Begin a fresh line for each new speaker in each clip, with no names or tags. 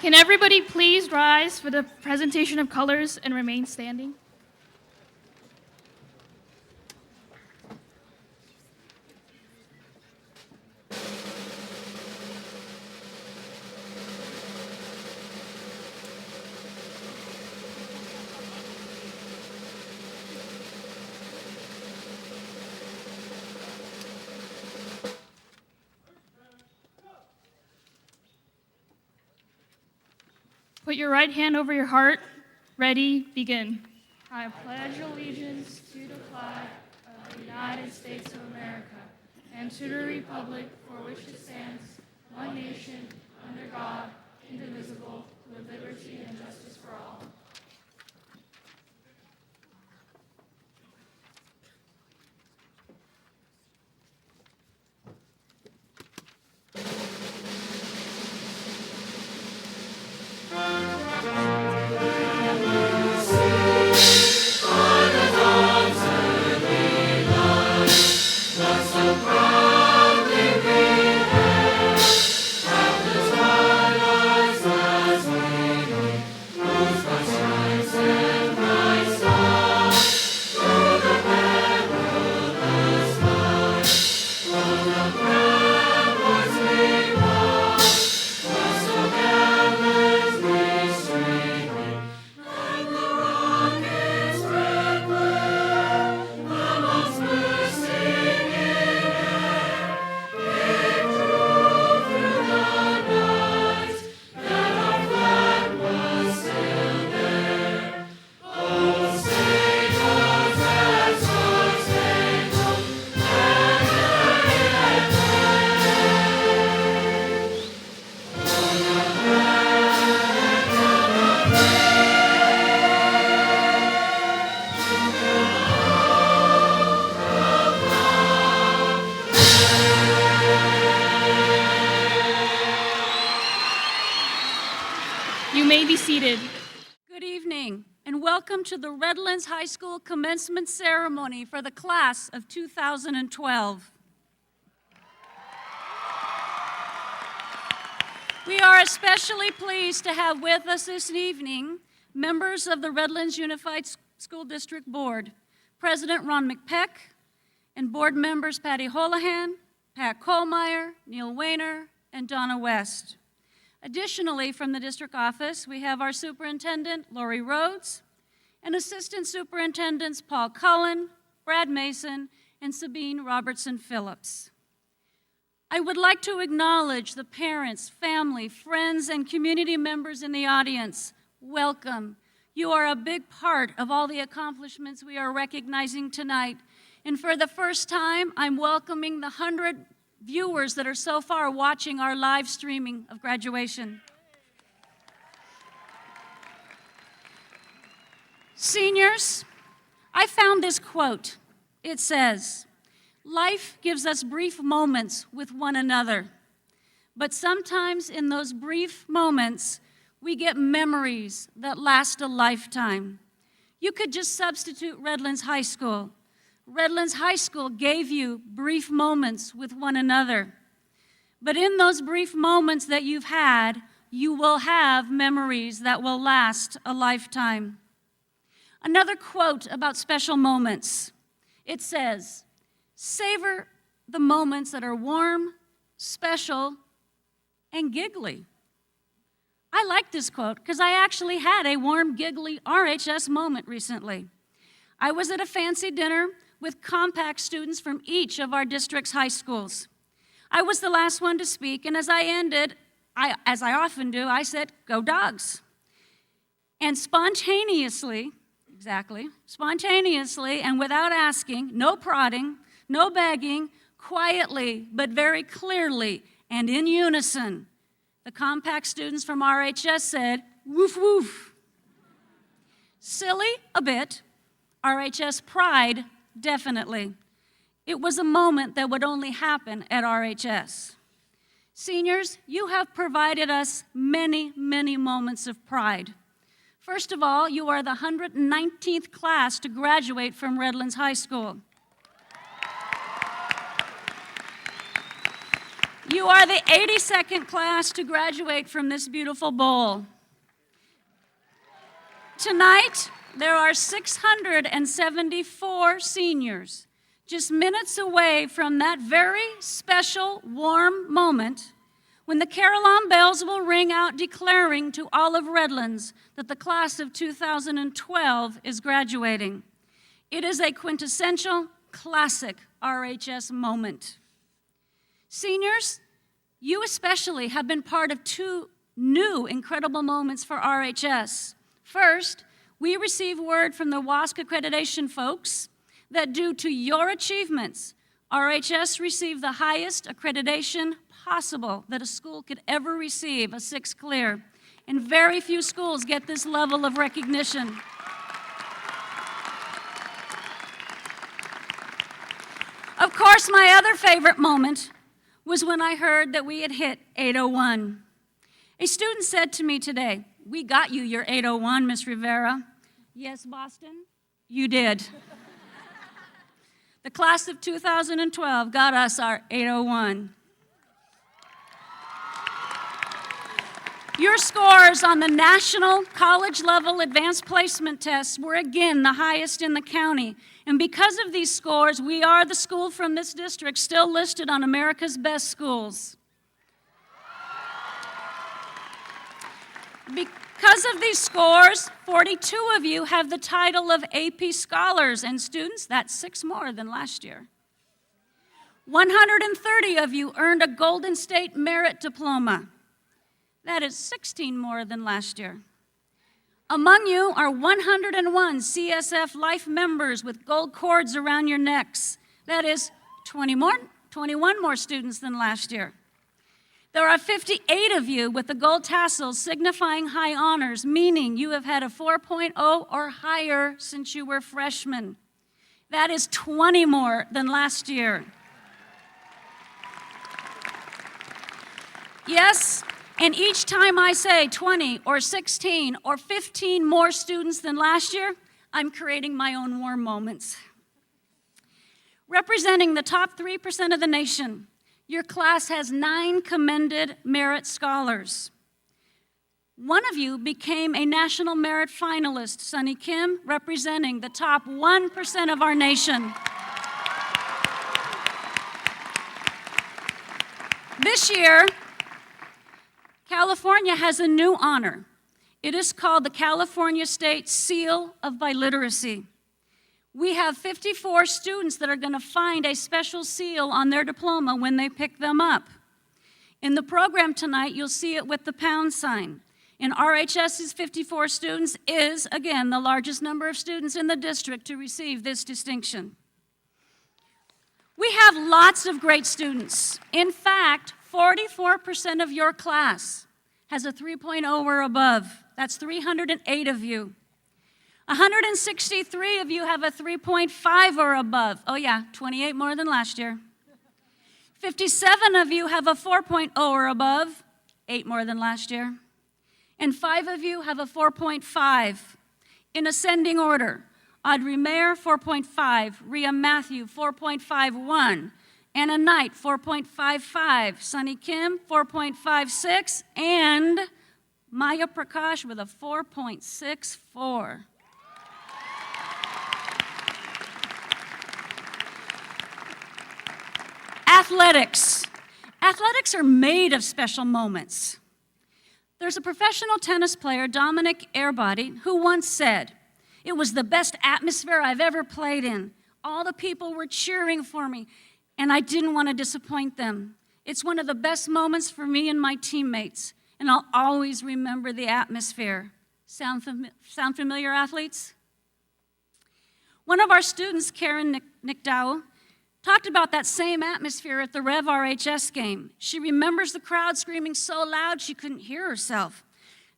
Can everybody please rise for the presentation of colors and remain standing? Put your right hand over your heart. Ready, begin. I pledge allegiance to the flag of the United States of America and to the republic for which it stands, one nation, under God, indivisible, with liberty and justice for all. You may be seated.
Good evening, and welcome to the Redlands High School commencement ceremony for the class of 2012. We are especially pleased to have with us this evening members of the Redlands Unified School District Board, President Ron McPeck, and board members Patty Holohan, Pat Kohlmeyer, Neil Weiner, and Donna West. Additionally, from the district office, we have our superintendent, Lori Rhodes, and assistant superintendents Paul Cullen, Brad Mason, and Sabine Robertson-Phillips. I would like to acknowledge the parents, family, friends, and community members in the audience. Welcome. You are a big part of all the accomplishments we are recognizing tonight. And for the first time, I'm welcoming the 100 viewers that are so far watching our live streaming of graduation. Seniors, I found this quote. It says, "Life gives us brief moments with one another, but sometimes in those brief moments, we get memories that last a lifetime." You could just substitute Redlands High School. Redlands High School gave you brief moments with one another. But in those brief moments that you've had, you will have memories that will last a lifetime. Another quote about special moments. It says, "Savor the moments that are warm, special, and giggly." I like this quote because I actually had a warm, giggly RHS moment recently. I was at a fancy dinner with compact students from each of our district's high schools. I was the last one to speak, and as I ended, as I often do, I said, "Go Dogs." And spontaneously, and without asking, no prodding, no begging, quietly but very clearly and in unison, the compact students from RHS said, "Woof, woof." Silly a bit, RHS pride definitely. It was a moment that would only happen at RHS. Seniors, you have provided us many, many moments of pride. First of all, you are the 119th class to graduate from Redlands High School. You are the 82nd class to graduate from this beautiful bowl. Tonight, there are 674 seniors, just minutes away from that very special, warm moment when the carillon bells will ring out declaring to all of Redlands that the class of 2012 is graduating. It is a quintessential, classic RHS moment. Seniors, you especially have been part of two new incredible moments for RHS. First, we received word from the WASC accreditation folks that due to your achievements, RHS received the highest accreditation possible that a school could ever receive, a 6 clear. And very few schools get this level of recognition. Of course, my other favorite moment was when I heard that we had hit 801. A student said to me today, "We got you your 801, Miss Rivera." Yes, Boston, you did. The class of 2012 got us our 801. Your scores on the national college level advanced placement tests were again the highest in the county. And because of these scores, we are the school from this district still listed on America's Best Schools. Because of these scores, 42 of you have the title of AP Scholars, and students, that's 6 more than last year. 130 of you earned a Golden State Merit Diploma. That is 16 more than last year. Among you are 101 CSF Life members with gold cords around your necks. That is 21 more students than last year. There are 58 of you with the gold tassels signifying high honors, meaning you have had a 4.0 or higher since you were freshmen. That is 20 more than last year. Yes, and each time I say 20 or 16 or 15 more students than last year, I'm creating my own warm moments. Representing the top 3% of the nation, your class has 9 commended merit scholars. One of you became a national merit finalist, Sunny Kim, representing the top 1% of our nation. This year, California has a new honor. It is called the California State Seal of Biliteracy. We have 54 students that are going to find a special seal on their diploma when they pick them up. In the program tonight, you'll see it with the pound sign. And RHS's 54 students is, again, the largest number of students in the district to receive this distinction. We have lots of great students. In fact, 44% of your class has a 3.0 or above. That's 308 of you. 163 of you have a 3.5 or above. Oh yeah, 28 more than last year. 57 of you have a 4.0 or above, 8 more than last year. And 5 of you have a 4.5. In ascending order, Audrey Mayer, 4.5, Rhea Matthew, 4.51, Anna Knight, 4.55, Sunny Kim, 4.56, and Maya Prakash with a 4.64. Athletics. Athletics are made of special moments. There's a professional tennis player, Dominic Airbody, who once said, "It was the best atmosphere I've ever played in. All the people were cheering for me, and I didn't want to disappoint them. It's one of the best moments for me and my teammates, and I'll always remember the atmosphere." Sound familiar, athletes? One of our students, Karen Nickdow, talked about that same atmosphere at the Rev RHS game. She remembers the crowd screaming so loud she couldn't hear herself.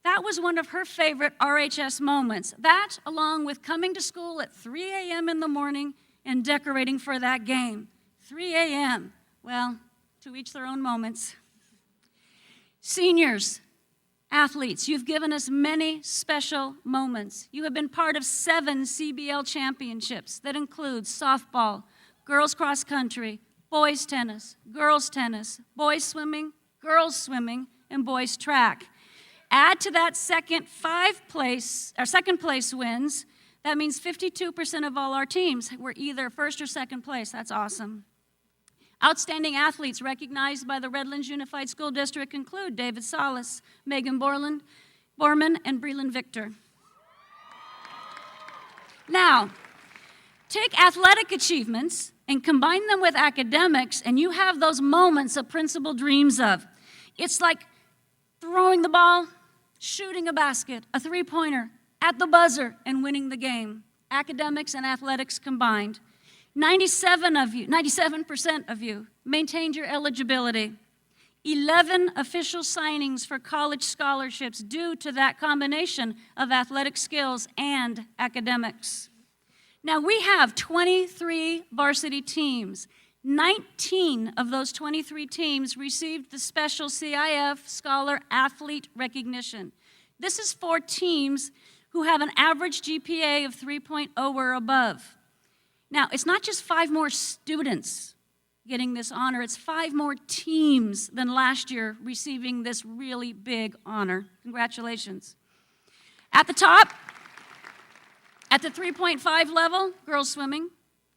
That was one of her favorite RHS moments. That, along with coming to school at 3 a.m. in the morning and decorating for that game. 3 a.m. Well, to each their own moments. Seniors, athletes, you've given us many special moments. You have been part of 7 CBL championships that include softball, girls cross country, boys tennis, girls tennis, boys swimming, girls swimming, and boys track. Add to that second place wins. That means 52% of all our teams were either first or second place. That's awesome. Outstanding athletes recognized by the Redlands Unified School District include David Salas, Megan Borman, and Breland Victor. Now, take athletic achievements and combine them with academics, and you have those moments a principal dreams of. It's like throwing the ball, shooting a basket, a three-pointer, at the buzzer, and winning the game. Academics and athletics combined. 97% of you maintained your eligibility. 11 official signings for college scholarships due to that combination of athletic skills and academics. Now, we have 23 varsity teams. 19 of those 23 teams received the special CIF Scholar Athlete Recognition. This is for teams who have an average GPA of 3.0 or above. Now, it's not just 5 more students getting this honor, it's 5 more teams than last year receiving this really big honor. Congratulations. At the top, at the 3.5 level, girls swimming,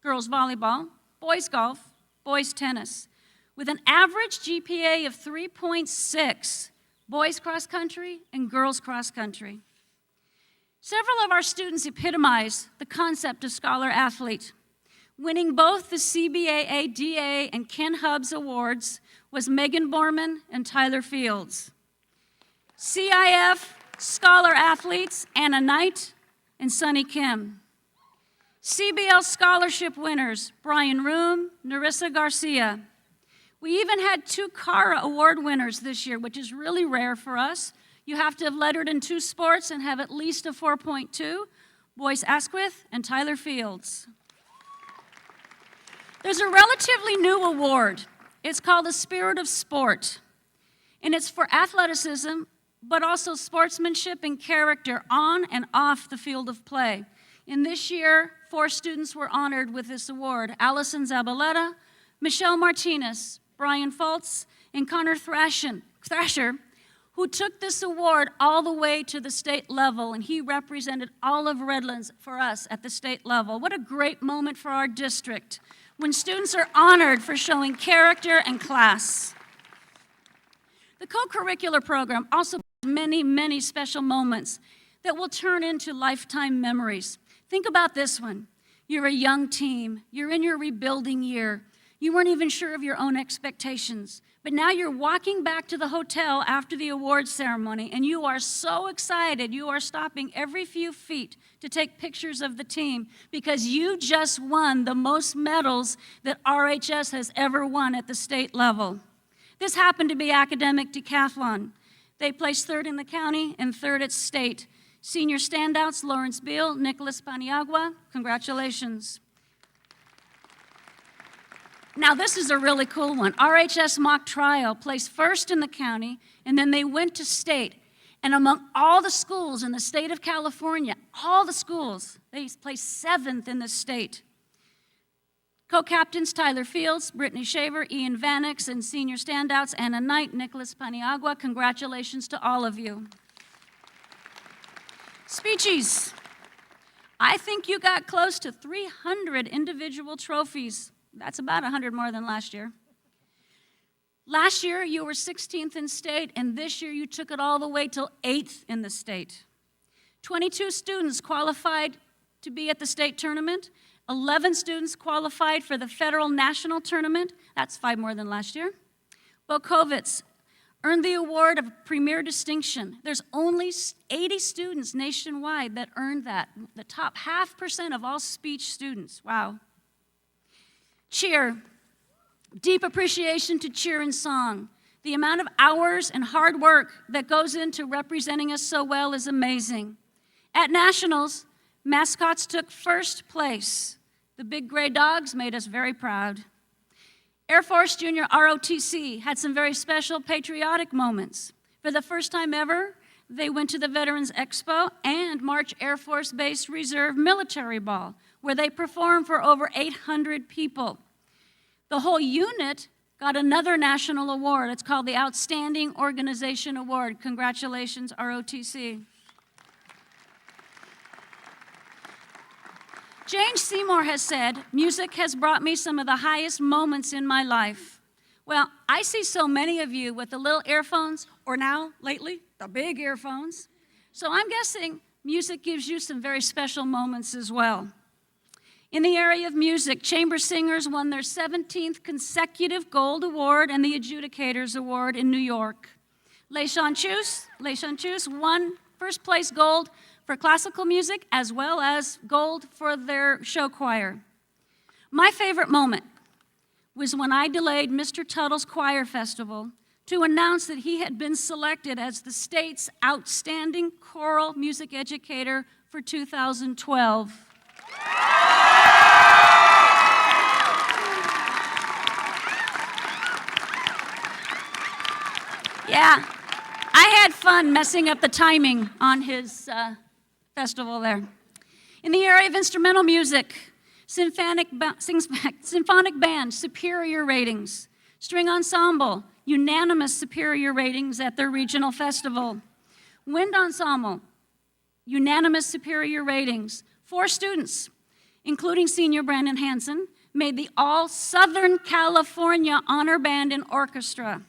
girls volleyball, boys golf, boys tennis. With an average GPA of 3.6, boys cross country and girls cross country. Several of our students epitomize the concept of scholar athlete. Winning both the CBAA, DA, and Ken Hubbs awards was Megan Borman and Tyler Fields. CIF scholar athletes, Anna Knight and Sunny Kim. CBL scholarship winners, Brian Room, Narissa Garcia. We even had 2 CARA award winners this year, which is really rare for us. You have to have lettered in 2 sports and have at least a 4.2, Boyce Asquith and Tyler Fields. There's a relatively new award. It's called the Spirit of Sport, and it's for athleticism, but also sportsmanship and character on and off the field of play. And this year, 4 students were honored with this award: Allison Zabaleta, Michelle Martinez, Brian Fultz, and Connor Thrasher, who took this award all the way to the state level, and he represented all of Redlands for us at the state level. What a great moment for our district when students are honored for showing character and class. The co-curricular program also has many, many special moments that will turn into lifetime memories. Think about this one. You're a young team. You're in your rebuilding year. You weren't even sure of your own expectations. But now you're walking back to the hotel after the awards ceremony, and you are so excited. You are stopping every few feet to take pictures of the team because you just won the most medals that RHS has ever won at the state level. This happened to be academic decathlon. They placed 3rd in the county and 3rd at state. Senior standouts, Lawrence Beal, Nicholas Paniagua, congratulations. Now, this is a really cool one. RHS Mock Trial placed 1st in the county, and then they went to state. And among all the schools in the state of California, all the schools, they placed 7th in the state. Co-captains Tyler Fields, Brittany Shaver, Ian Vanix, and senior standouts Anna Knight, Nicholas Paniagua. Congratulations to all of you. Speechies. I think you got close to 300 individual trophies. That's about 100 more than last year. Last year, you were 16th in state, and this year you took it all the way till 8th in the state. 22 students qualified to be at the state tournament. 11 students qualified for the federal national tournament. That's 5 more than last year. Bokovitz earned the award of Premier Distinction. There's only 80 students nationwide that earned that, the top 0.5% of all speech students. Wow. Cheer. Deep appreciation to cheer and song. The amount of hours and hard work that goes into representing us so well is amazing. At nationals, mascots took 1st place. The big gray dogs made us very proud. Air Force Junior ROTC had some very special patriotic moments. For the first time ever, they went to the Veterans Expo and March Air Force Base Reserve Military Ball, where they performed for over 800 people. The whole unit got another national award. It's called the Outstanding Organization Award. Congratulations, ROTC. Jane Seymour has said, music has brought me some of the highest moments in my life. Well, I see so many of you with the little earphones, or now, lately, the big earphones. So I'm guessing music gives you some very special moments as well. In the area of music, chamber singers won their 17th consecutive Gold Award and the Adjudicators Award in New York. Les Chanteuse won first place gold for classical music as well as gold for their show choir. My favorite moment was when I delayed Mr. Tuttle's Choir Festival to announce that he had been selected as the state's outstanding choral music educator for 2012. Yeah, I had fun messing up the timing on his festival there. In the area of instrumental music, symphonic band, superior ratings. String ensemble, unanimous superior ratings at their regional festival. Wind ensemble, unanimous superior ratings. 4 students, including senior Brandon Hansen, made the All Southern California Honor Band and Orchestra.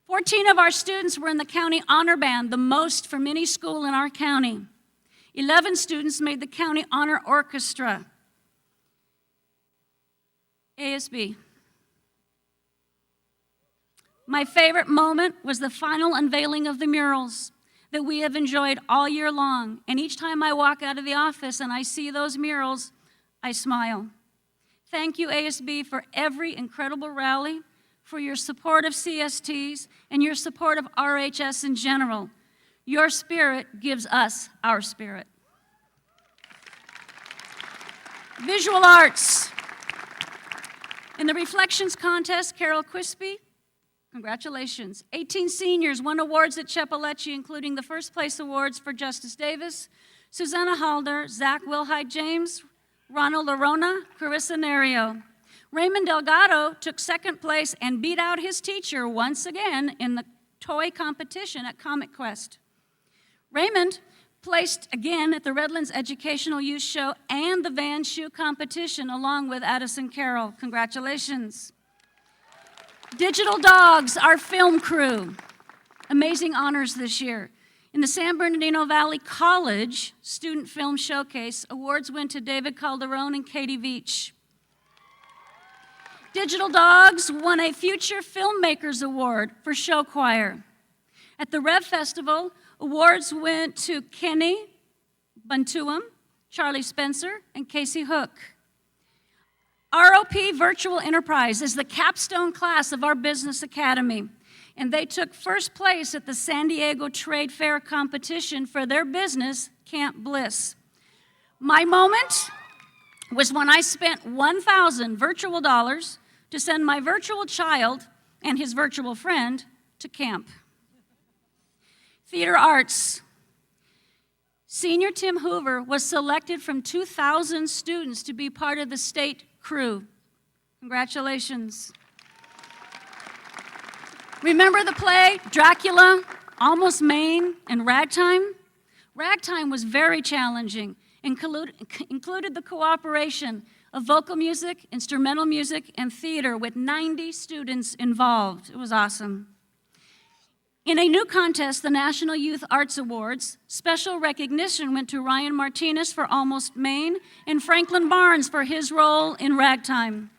14 of our students were in the county honor band, the most from any school in our county. 11 students made the county honor orchestra. ASB. My favorite moment was the final unveiling of the murals that we have enjoyed all year long. And each time I walk out of the office and I see those murals, I smile. Thank you, ASB, for every incredible rally, for your support of CSTs, and your support of RHS in general. Your spirit gives us our spirit. Visual arts. In the Reflections Contest, Carol Quispy, congratulations. 18 seniors won awards at Chapalechi, including the first place awards for Justice Davis, Susanna Halder, Zach Wilhite James, Ronald Arona, Carissa Nerio. Raymond Delgado took second place and beat out his teacher once again in the toy competition at Comic Quest. Raymond placed again at the Redlands Educational Youth Show and the Van Shoe competition along with Addison Carroll. Congratulations. Digital Dogs, our film crew. Amazing honors this year. In the San Bernardino Valley College Student Film Showcase, awards went to David Calderon and Katie Veach. Digital Dogs won a Future Filmmakers Award for show choir. At the Rev Festival, awards went to Kenny Buntuam, Charlie Spencer, and Casey Hook. ROP Virtual Enterprise is the capstone class of our Business Academy, and they took first place at the San Diego Trade Fair competition for their business, Camp Bliss. My moment was when I spent 1,000 virtual dollars to send my virtual child and his virtual friend to camp. Theater arts. Senior Tim Hoover was selected from 2,000 students to be part of the state crew. Congratulations. Remember the play Dracula, Almost Maine, and Ragtime? Ragtime was very challenging, included the cooperation of vocal music, instrumental music, and theater with 90 students involved. It was awesome. In a new contest, the National Youth Arts Awards, special recognition went to Ryan Martinez for Almost Maine and Franklin Barnes for his role in Ragtime.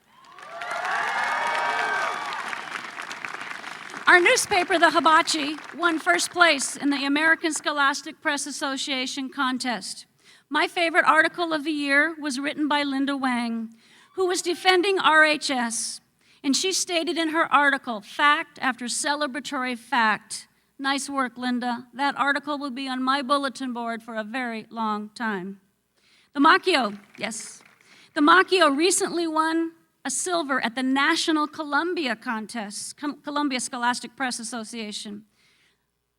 Our newspaper, The Hibachi, won first place in the American Scholastic Press Association contest. My favorite article of the year was written by Linda Wang, who was defending RHS. And she stated in her article, fact after celebratory fact. Nice work, Linda. That article will be on my bulletin board for a very long time. The Macchio, yes. The Macchio recently won a silver at the National Columbia Contest, Columbia Scholastic Press Association.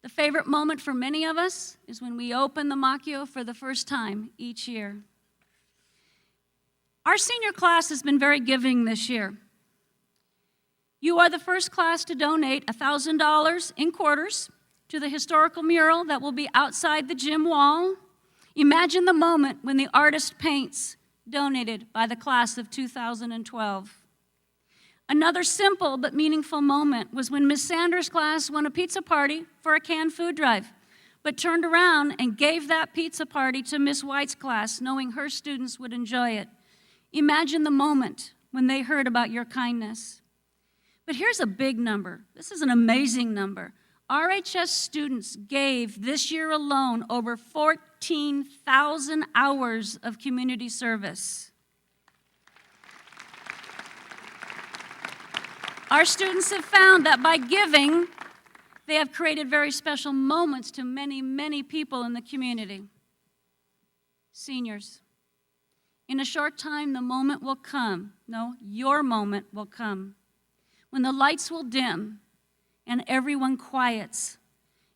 The favorite moment for many of us is when we open the Macchio for the first time each year. Our senior class has been very giving this year. You are the first class to donate $1,000 in quarters to the historical mural that will be outside the gym wall. Imagine the moment when the artist paints, donated by the class of 2012. Another simple but meaningful moment was when Ms. Sanders' class won a pizza party for a canned food drive, but turned around and gave that pizza party to Ms. White's class, knowing her students would enjoy it. Imagine the moment when they heard about your kindness. But here's a big number. This is an amazing number. RHS students gave this year alone over 14,000 hours of community service. Our students have found that by giving, they have created very special moments to many, many people in the community. Seniors, in a short time, the moment will come. No, your moment will come, when the lights will dim and everyone quiets.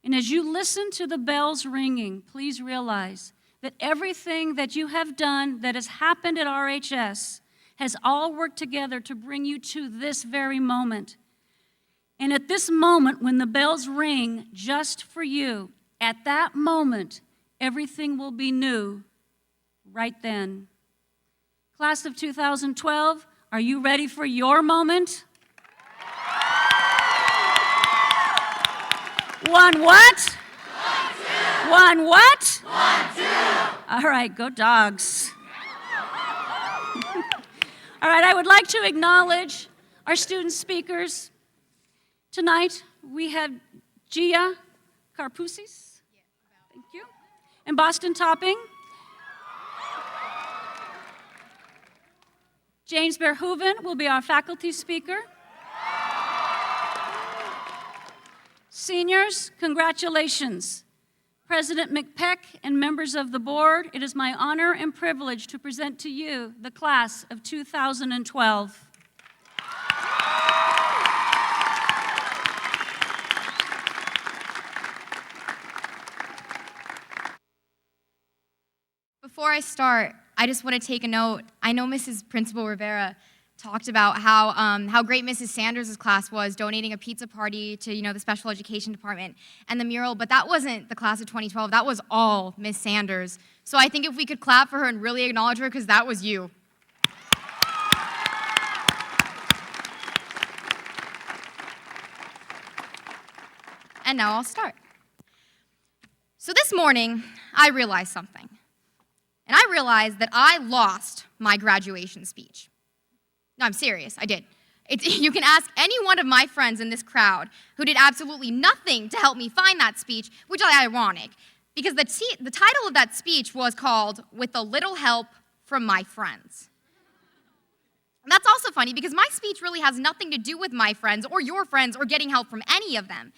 And as you listen to the bells ringing, please realize that everything that you have done that has happened at RHS has all worked together to bring you to this very moment. And at this moment, when the bells ring just for you, at that moment, everything will be new right then. Class of 2012, are you ready for your moment? One what?
1, 2.
One what?
1, 2.
All right, go dogs. All right, I would like to acknowledge our student speakers. Tonight, we have Gia Karpousis, thank you, and Boston Topping. James Verhoeven will be our faculty speaker. Seniors, congratulations. President McPeck and members of the board, it is my honor and privilege to present to you the class of 2012.
Before I start, I just want to take a note. I know Mrs. Principal Rivera talked about how great Mrs. Sanders' class was donating a pizza party to, the special education department and the mural, but that wasn't the class of 2012. That was all Miss Sanders. So I think if we could clap for her and really acknowledge her, because that was you. And now I'll start. So this morning, I realized something. And I realized that I lost my graduation speech. No, I'm serious, I did. You can ask any one of my friends in this crowd who did absolutely nothing to help me find that speech, which is ironic, because the title of that speech was called "With a Little Help from My Friends." And that's also funny because my speech really has nothing to do with my friends or your friends or getting help from any of them.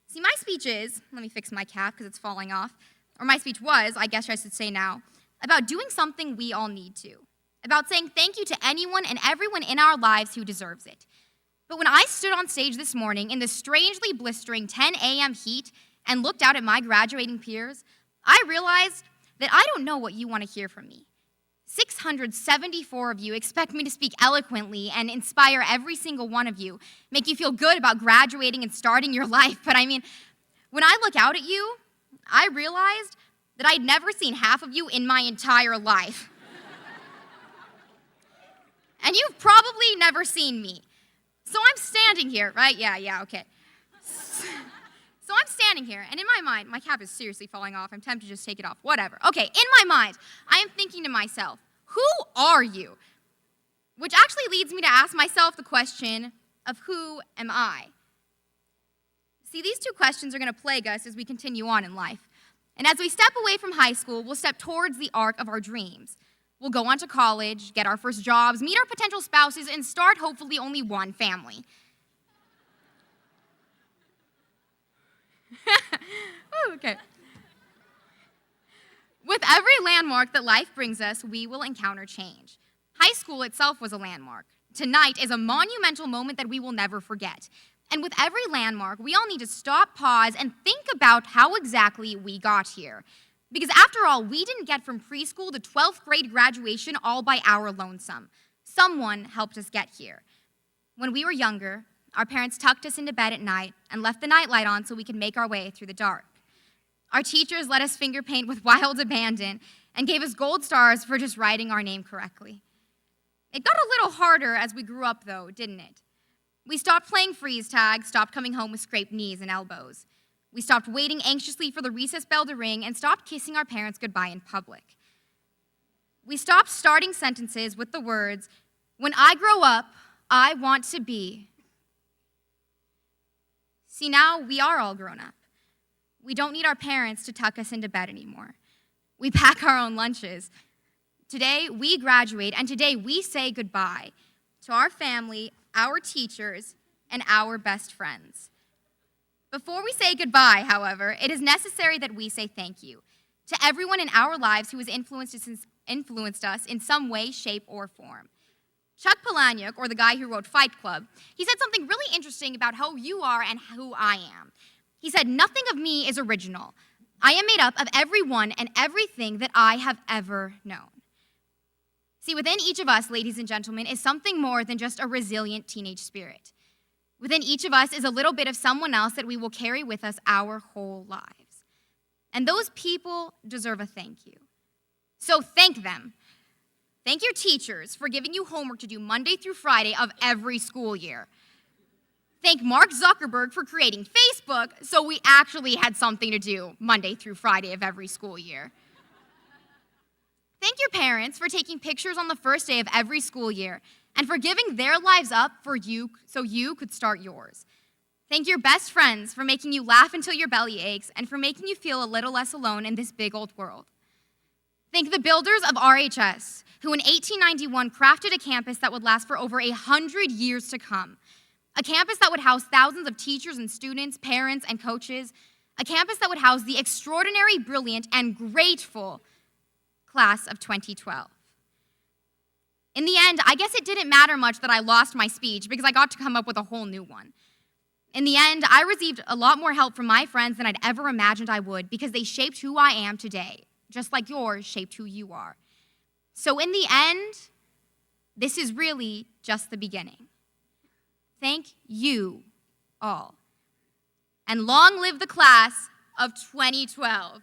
See, my speech is, let me fix my cap because it's falling off, or my speech was, I guess I should say now, about doing something we all need to. About saying thank you to anyone and everyone in our lives who deserves it. But when I stood on stage this morning in the strangely blistering 10 a.m. heat and looked out at my graduating peers, I realized that I don't know what you want to hear from me. 674 of you expect me to speak eloquently and inspire every single one of you, make you feel good about graduating and starting your life. But I mean, when I look out at you, I realized that I'd never seen half of you in my entire life. And you've probably never seen me. So I'm standing here, right? Yeah, okay. So I'm standing here, and in my mind, my cap is seriously falling off. I'm tempted to just take it off. Whatever. Okay, in my mind, I am thinking to myself, who are you? Which actually leads me to ask myself the question of who am I? See, these two questions are going to plague us as we continue on in life. And as we step away from high school, we'll step towards the arc of our dreams. We'll go on to college, get our first jobs, meet our potential spouses, and start hopefully only one family. Ooh, okay. With every landmark that life brings us, we will encounter change. High school itself was a landmark. Tonight is a monumental moment that we will never forget. And with every landmark, we all need to stop, pause, and think about how exactly we got here. Because after all, we didn't get from preschool to 12th grade graduation all by our lonesome. Someone helped us get here. When we were younger, Our parents tucked us into bed at night and left the nightlight on so we could make our way through the dark. Our teachers let us finger paint with wild abandon and gave us gold stars for just writing our name correctly. It got a little harder as we grew up, though, didn't it? We stopped playing freeze tag, stopped coming home with scraped knees and elbows. We stopped waiting anxiously for the recess bell to ring and stopped kissing our parents goodbye in public. We stopped starting sentences with the words, "When I grow up, I want to be." See, now we are all grown up. We don't need our parents to tuck us into bed anymore. We pack our own lunches. Today, we graduate, and today we say goodbye to our family, our teachers, and our best friends. Before we say goodbye, however, it is necessary that we say thank you to everyone in our lives who has influenced us in some way, shape, or form. Chuck Palahniuk, or the guy who wrote Fight Club, he said something really interesting about who you are and who I am. He said, "Nothing of me is original. I am made up of everyone and everything that I have ever known." See, within each of us, ladies and gentlemen, is something more than just a resilient teenage spirit. Within each of us is a little bit of someone else that we will carry with us our whole lives. And those people deserve a thank you. So thank them. Thank your teachers for giving you homework to do Monday through Friday of every school year. Thank Mark Zuckerberg for creating Facebook so we actually had something to do Monday through Friday of every school year. Thank your parents for taking pictures on the first day of every school year and for giving their lives up for you so you could start yours. Thank your best friends for making you laugh until your belly aches and for making you feel a little less alone in this big old world. Thank the builders of RHS, who in 1891 crafted a campus that would last for over 100 years to come. A campus that would house thousands of teachers and students, parents and coaches. A campus that would house the extraordinary, brilliant, and grateful class of 2012. In the end, I guess it didn't matter much that I lost my speech because I got to come up with a whole new one. In the end, I received a lot more help from my friends than I'd ever imagined I would because they shaped who I am today, just like yours shaped who you are. So in the end, this is really just the beginning. Thank you all. And long live the class of 2012.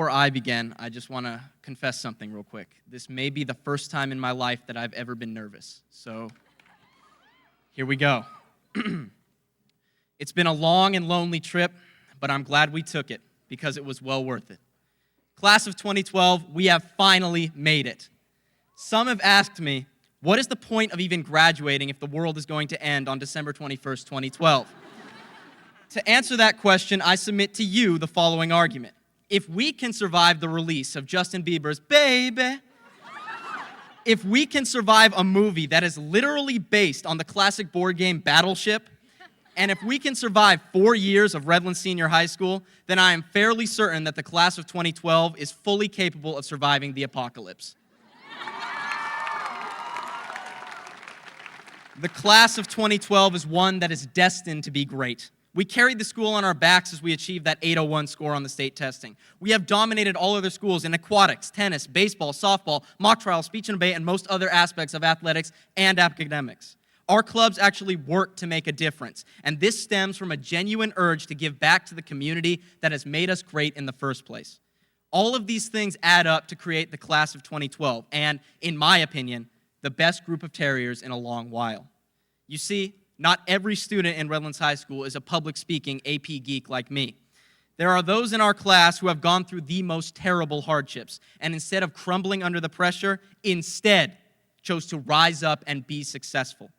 before I begin, I just want to confess something real quick. This may be the first time in my life that I've ever been nervous. So here we go. It's been a long and lonely trip, but I'm glad we took it because it was well worth it. Class of 2012, we have finally made it. Some have asked me, what is the point of even graduating if the world is going to end on December 21st, 2012? To answer that question, I submit to you the following argument. If we can survive the release of Justin Bieber's Baby, if we can survive a movie that is literally based on the classic board game Battleship, and if we can survive 4 years of Redlands Senior High School, then I am fairly certain that the class of 2012 is fully capable of surviving the apocalypse. The class of 2012 is one that is destined to be great. We carried the school on our backs as we achieved that 801 score on the state testing. We have dominated all other schools in aquatics, tennis, baseball, softball, mock trial, speech and debate, and most other aspects of athletics and academics. Our clubs actually work to make a difference, and this stems from a genuine urge to give back to the community that has made us great in the first place. All of these things add up to create the class of 2012, and, in my opinion, the best group of Terriers in a long while. You see, not every student in Redlands High School is a public speaking AP geek like me. There are those in our class who have gone through the most terrible hardships, and instead of crumbling under the pressure, instead chose to rise up and be successful.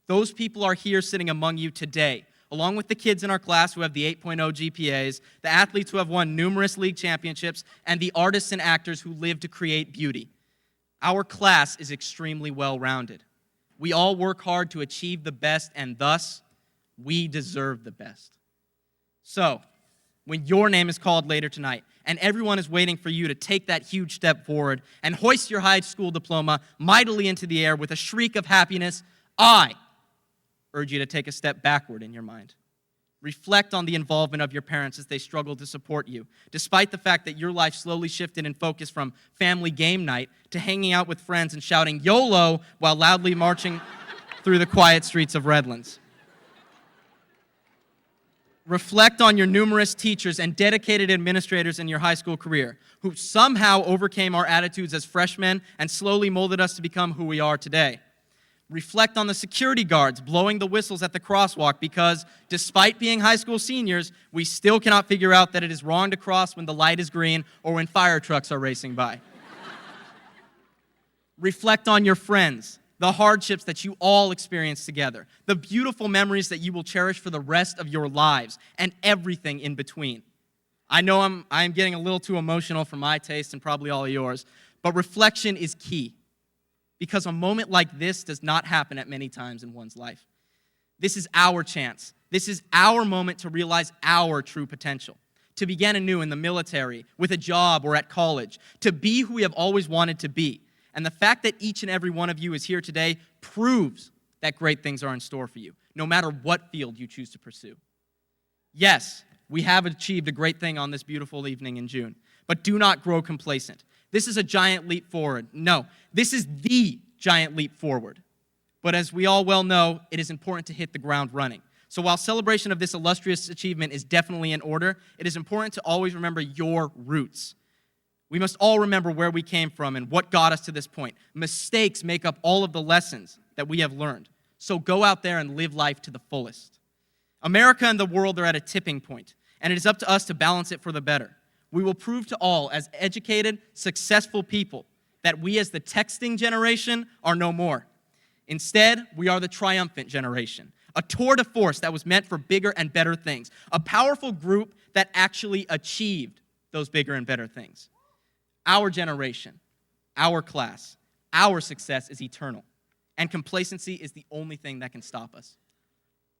Those people are here sitting among you today, along with the kids in our class who have the 8.0 GPAs, the athletes who have won numerous league championships, and the artists and actors who live to create beauty. Our class is extremely well-rounded. We all work hard to achieve the best, and thus, we deserve the best. So, when your name is called later tonight, and everyone is waiting for you to take that huge step forward and hoist your high school diploma mightily into the air with a shriek of happiness, I urge you to take a step backward in your mind. Reflect on the involvement of your parents as they struggle to support you, despite the fact that your life slowly shifted in focus from family game night to hanging out with friends and shouting YOLO while loudly marching through the quiet streets of Redlands. Reflect on your numerous teachers and dedicated administrators in your high school career who somehow overcame our attitudes as freshmen and slowly molded us to become who we are today. Reflect on the security guards blowing the whistles at the crosswalk because, despite being high school seniors, we still cannot figure out that it is wrong to cross when the light is green or when fire trucks are racing by. Reflect on your friends, the hardships that you all experience together, the beautiful memories that you will cherish for the rest of your lives, and everything in between. I know I'm getting a little too emotional for my taste and probably all of yours, but reflection is key. Because a moment like this does not happen at many times in one's life. This is our chance. This is our moment to realize our true potential, to begin anew in the military, with a job, or at college, to be who we have always wanted to be. And the fact that each and every one of you is here today proves that great things are in store for you, no matter what field you choose to pursue. Yes, we have achieved a great thing on this beautiful evening in June, but do not grow complacent. This is a giant leap forward. No, this is the giant leap forward. But as we all well know, it is important to hit the ground running. So while celebration of this illustrious achievement is definitely in order, it is important to always remember your roots. We must all remember where we came from and what got us to this point. Mistakes make up all of the lessons that we have learned. So go out there and live life to the fullest. America and the world are at a tipping point, and it is up to us to balance it for the better. We will prove to all, as educated, successful people, that we as the texting generation are no more. Instead, we are the triumphant generation, a tour de force that was meant for bigger and better things, a powerful group that actually achieved those bigger and better things. Our generation, our class, our success is eternal, and complacency is the only thing that can stop us.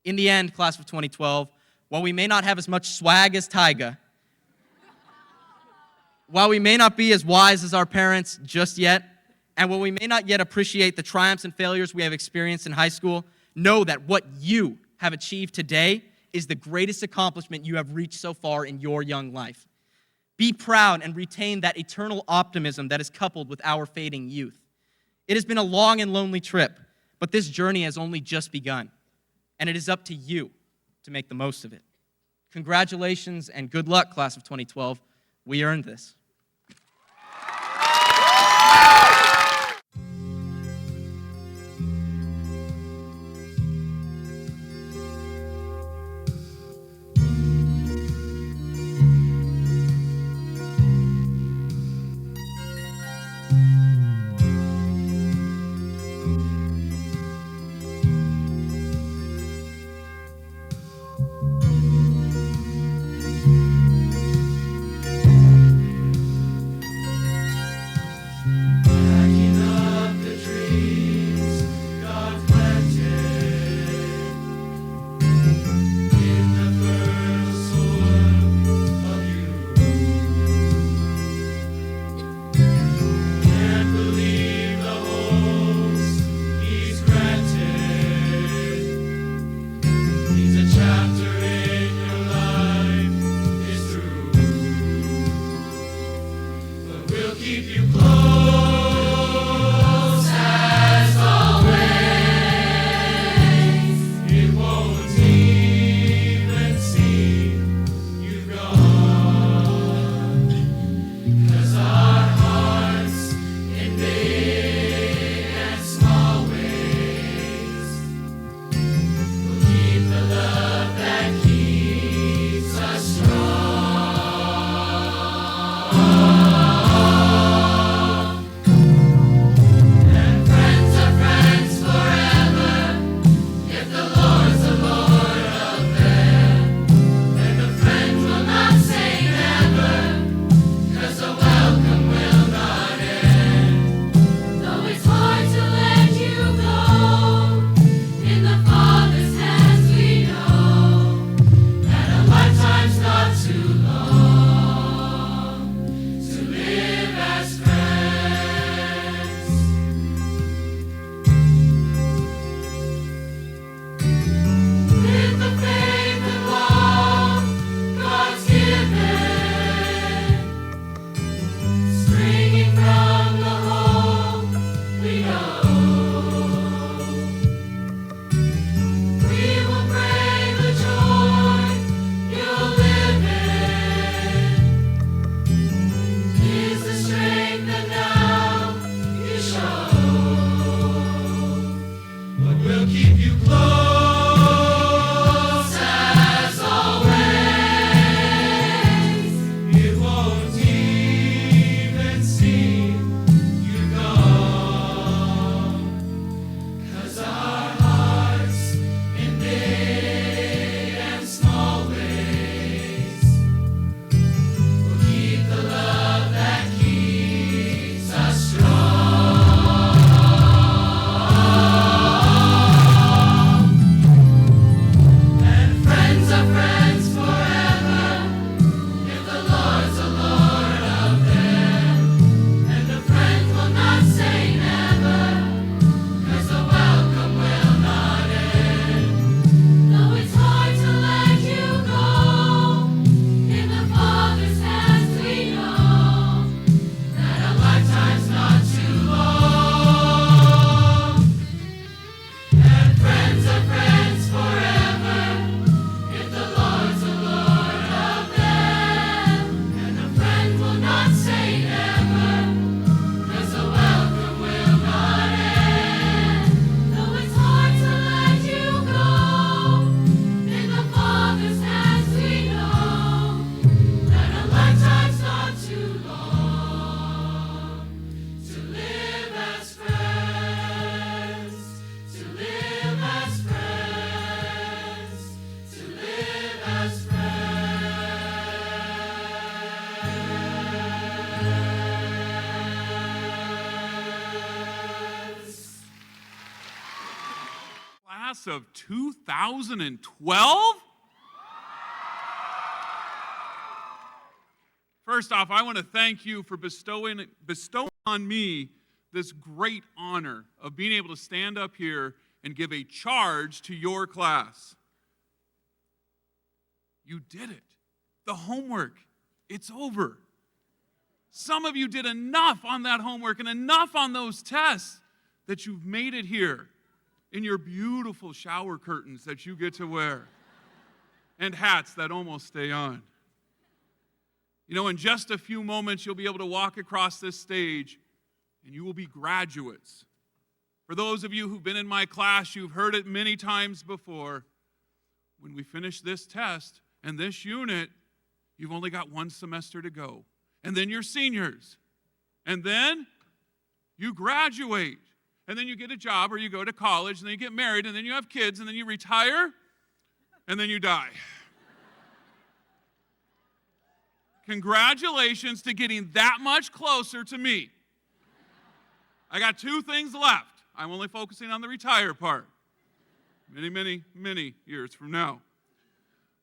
In the end, class of 2012, while we may not have as much swag as Tyga, while we may not be as wise as our parents just yet, and while we may not yet appreciate the triumphs and failures we have experienced in high school, know that what you have achieved today is the greatest accomplishment you have reached so far in your young life. Be proud and retain that eternal optimism that is coupled with our fading youth. It has been a long and lonely trip, but this journey has only just begun, and it is up to you to make the most of it. Congratulations and good luck, class of 2012. We earned this.
keep you close as always. It won't even seem you've gone. 'Cause our hearts in big and small ways will keep the love that keeps us strong. And friends are friends forever. If the Lord's the Lord of them, then the friend will not say never, 'cause the welcome will not end. Though it's hard to let you go, in the Father's hands we know that a lifetime's not too long to live as friends. With the faith and love God's given, springing from the home we know, we will brave the joy you'll live in. Is the strength that now you show, but we'll keep you close as always. It won't even seem you've gone. 'Cause our hearts in big and small ways will keep the love that keeps us strong. And friends are friends forever. If the Lord's the Lord of them, and the friend will not say never, 'cause the welcome will not end. Though it's hard to let you go, in the Father's hands we know that a lifetime's not too long. And friends are friends forever. If the Lord's the Lord of them, and the friend will not say never, 'cause the welcome will not end. Though it's hard to let you go, in the Father's hands we know that a lifetime's not too long to live as friends, to live as friends, to live as friends.
Class of 2012? First off, I want to thank you for bestowing on me this great honor of being able to stand up here and give a charge to your class. You did it. The homework, it's over. Some of you did enough on that homework and enough on those tests that you've made it here in your beautiful shower curtains that you get to wear and hats that almost stay on. You know, in just a few moments, you'll be able to walk across this stage and you will be graduates. For those of you who've been in my class, you've heard it many times before. When we finish this test and this unit, you've only got one semester to go. And then you're seniors. And then you graduate. And then you get a job or you go to college and then you get married and then you have kids and then you retire and then you die. Congratulations to getting that much closer to me. I got two things left. I'm only focusing on the retire part. Many, many, many years from now.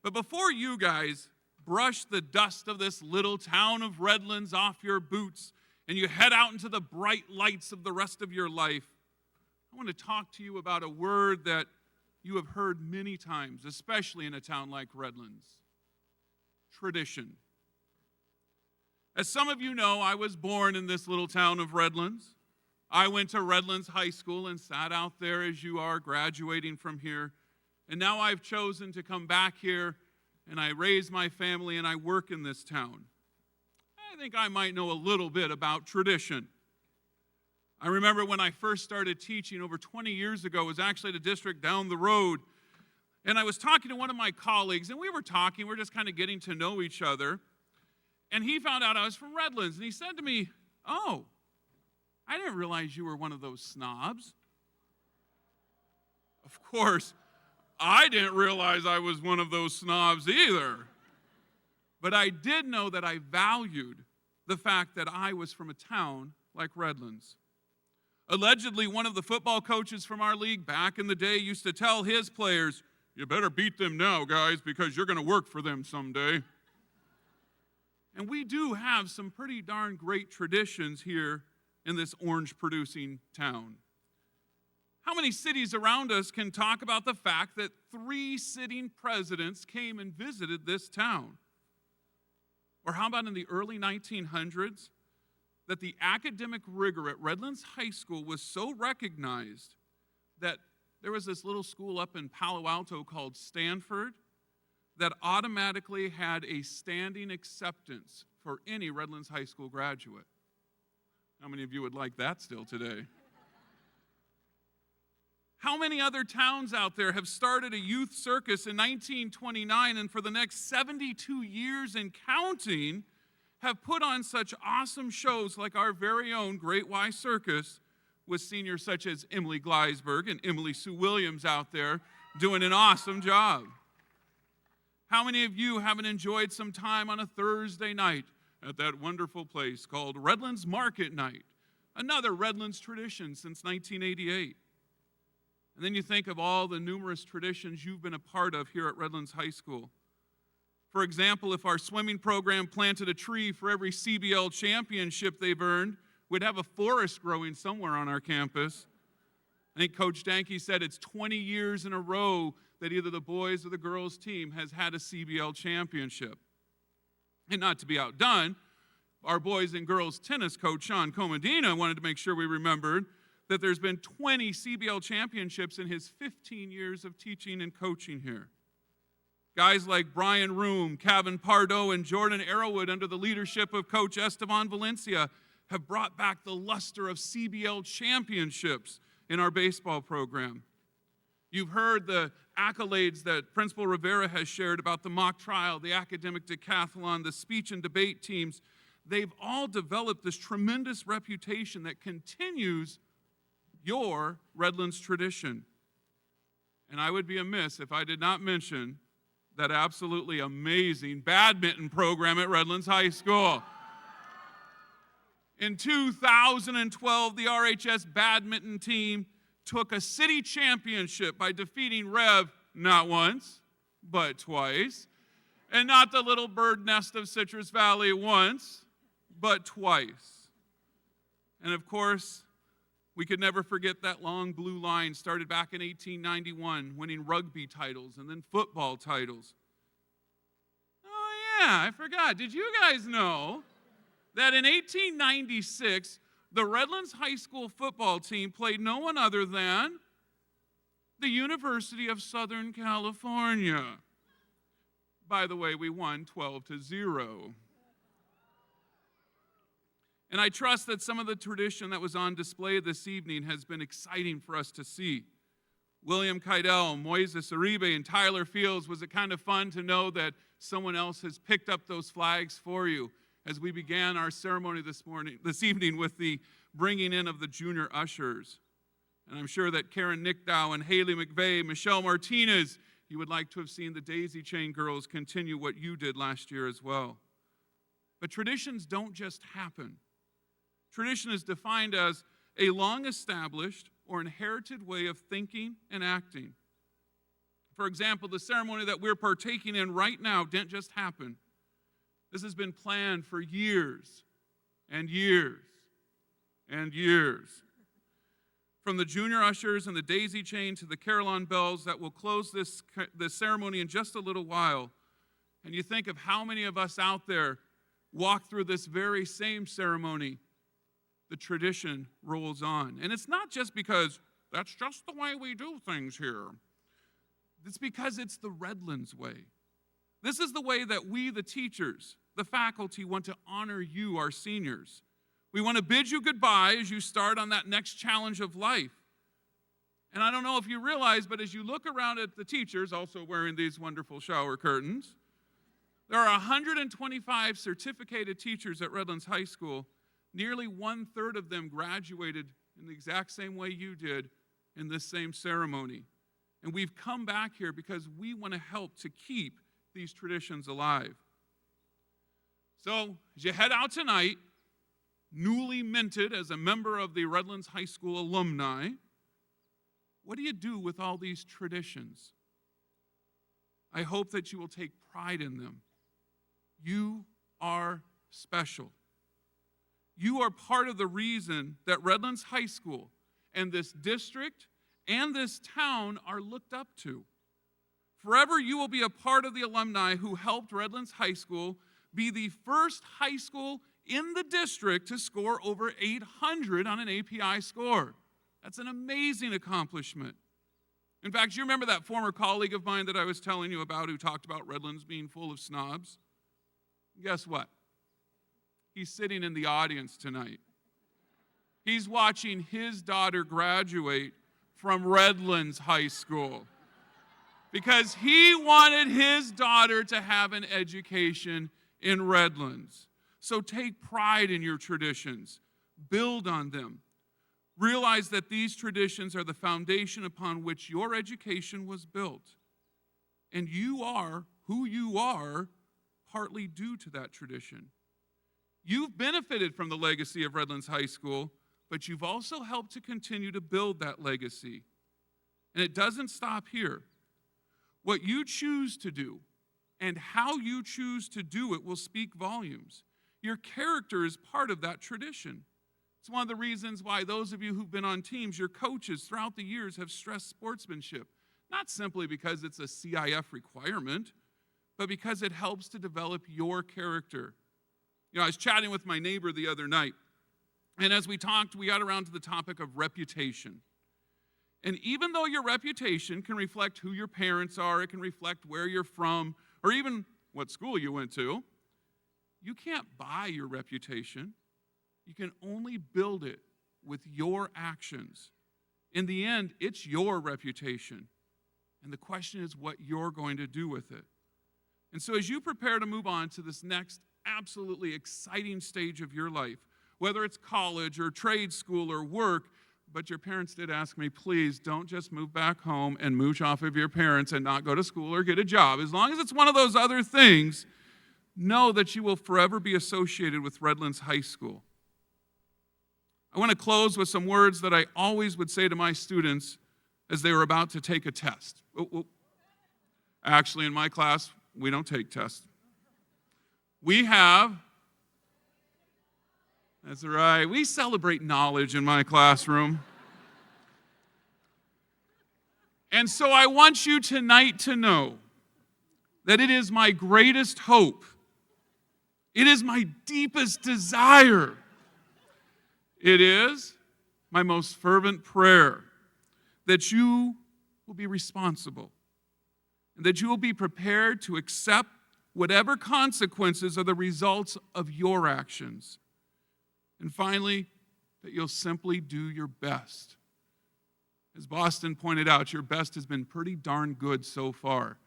But before you guys brush the dust of this little town of Redlands off your boots and you head out into the bright lights of the rest of your life, I want to talk to you about a word that you have heard many times, especially in a town like Redlands: tradition. As some of you know, I was born in this little town of Redlands. I went to Redlands High School and sat out there as you are graduating from here. And now I've chosen to come back here and I raise my family and I work in this town. I think I might know a little bit about tradition. I remember when I first started teaching over 20 years ago, it was actually at a district down the road. And I was talking to one of my colleagues, and we were just kind of getting to know each other. And he found out I was from Redlands, and he said to me, "Oh, I didn't realize you were one of those snobs." Of course, I didn't realize I was one of those snobs either. But I did know that I valued the fact that I was from a town like Redlands. Allegedly, one of the football coaches from our league back in the day used to tell his players, "You better beat them now, guys, because you're going to work for them someday." And we do have some pretty darn great traditions here in this orange-producing town. How many cities around us can talk about the fact that 3 sitting presidents came and visited this town? Or how about in the early 1900s, that the academic rigor at Redlands High School was so recognized that there was this little school up in Palo Alto called Stanford that automatically had a standing acceptance for any Redlands High School graduate. How many of you would like that still today? How many other towns out there have started a youth circus in 1929 and for the next 72 years and counting have put on such awesome shows like our very own Great Y Circus with seniors such as Emily Gleisberg and Emily Sue Williams out there doing an awesome job? How many of you haven't enjoyed some time on a Thursday night at that wonderful place called Redlands Market Night, another Redlands tradition since 1988? And then you think of all the numerous traditions you've been a part of here at Redlands High School. For example, if our swimming program planted a tree for every CBL championship they've earned, we'd have a forest growing somewhere on our campus. I think Coach Danke said it's 20 years in a row that either the boys or the girls team has had a CBL championship. And not to be outdone, our boys and girls tennis coach, Sean Comodina, wanted to make sure we remembered that there's been 20 CBL championships in his 15 years of teaching and coaching here. Guys like Brian Room, Kevin Pardo, and Jordan Arrowwood, under the leadership of Coach Esteban Valencia, have brought back the luster of CBL championships in our baseball program. You've heard the accolades that Principal Rivera has shared about the mock trial, the academic decathlon, the speech and debate teams. They've all developed this tremendous reputation that continues your Redlands tradition. And I would be amiss if I did not mention that absolutely amazing badminton program at Redlands High School. In 2012, the RHS badminton team took a city championship by defeating Rev not once, but twice, and not the little bird nest of Citrus Valley once, but twice. And of course, we could never forget that long blue line started back in 1891, winning rugby titles and then football titles. Oh yeah, I forgot. Did you guys know that in 1896, the Redlands High School football team played no one other than the University of Southern California? By the way, we won 12-0. And I trust that some of the tradition that was on display this evening has been exciting for us to see. William Kydell, Moises Uribe, and Tyler Fields, was it kind of fun to know that someone else has picked up those flags for you as we began our ceremony this evening with the bringing in of the junior ushers. And I'm sure that Karen Nickdow and Haley McVeigh, Michelle Martinez, you would like to have seen the Daisy Chain girls continue what you did last year as well. But traditions don't just happen. Tradition is defined as a long-established or inherited way of thinking and acting. For example, the ceremony that we're partaking in right now didn't just happen. This has been planned for years and years and years. From the junior ushers and the daisy chain to the carillon bells that will close this ceremony in just a little while. And you think of how many of us out there walk through this very same ceremony, the tradition rolls on. And it's not just because that's just the way we do things here. It's because it's the Redlands way. This is the way that we, the teachers, the faculty, want to honor you, our seniors. We want to bid you goodbye as you start on that next challenge of life. And I don't know if you realize, but as you look around at the teachers, also wearing these wonderful shower curtains, there are 125 certificated teachers at Redlands High School. Nearly 1/3 of them graduated in the exact same way you did in this same ceremony. And we've come back here because we want to help to keep these traditions alive. So, as you head out tonight, newly minted as a member of the Redlands High School alumni, what do you do with all these traditions? I hope that you will take pride in them. You are special. You are part of the reason that Redlands High School and this district and this town are looked up to. Forever, you will be a part of the alumni who helped Redlands High School be the first high school in the district to score over 800 on an API score. That's an amazing accomplishment. In fact, you remember that former colleague of mine that I was telling you about who talked about Redlands being full of snobs? Guess what? He's sitting in the audience tonight. He's watching his daughter graduate from Redlands High School because he wanted his daughter to have an education in Redlands. So take pride in your traditions. Build on them. Realize that these traditions are the foundation upon which your education was built. And you are who you are partly due to that tradition. You've benefited from the legacy of Redlands High School, but you've also helped to continue to build that legacy. And it doesn't stop here. What you choose to do and how you choose to do it will speak volumes. Your character is part of that tradition. It's one of the reasons why those of you who've been on teams, your coaches throughout the years have stressed sportsmanship. Not simply because it's a CIF requirement, but because it helps to develop your character. You know, I was chatting with my neighbor the other night, and as we talked, we got around to the topic of reputation. And even though your reputation can reflect who your parents are, it can reflect where you're from, or even what school you went to, you can't buy your reputation. You can only build it with your actions. In the end, it's your reputation. And the question is what you're going to do with it. And so as you prepare to move on to this next absolutely exciting stage of your life, whether it's college or trade school or work, but your parents did ask me, please don't just move back home and mooch off of your parents and not go to school or get a job. As long as it's one of those other things, know that you will forever be associated with Redlands High School. I want to close with some words that I always would say to my students as they were about to take a test. Actually, in my class, we don't take tests. That's right, we celebrate knowledge in my classroom. And so I want you tonight to know that it is my greatest hope, it is my deepest desire, it is my most fervent prayer that you will be responsible and that you will be prepared to accept whatever consequences are the results of your actions. And finally, that you'll simply do your best. As Boston pointed out, your best has been pretty darn good so far.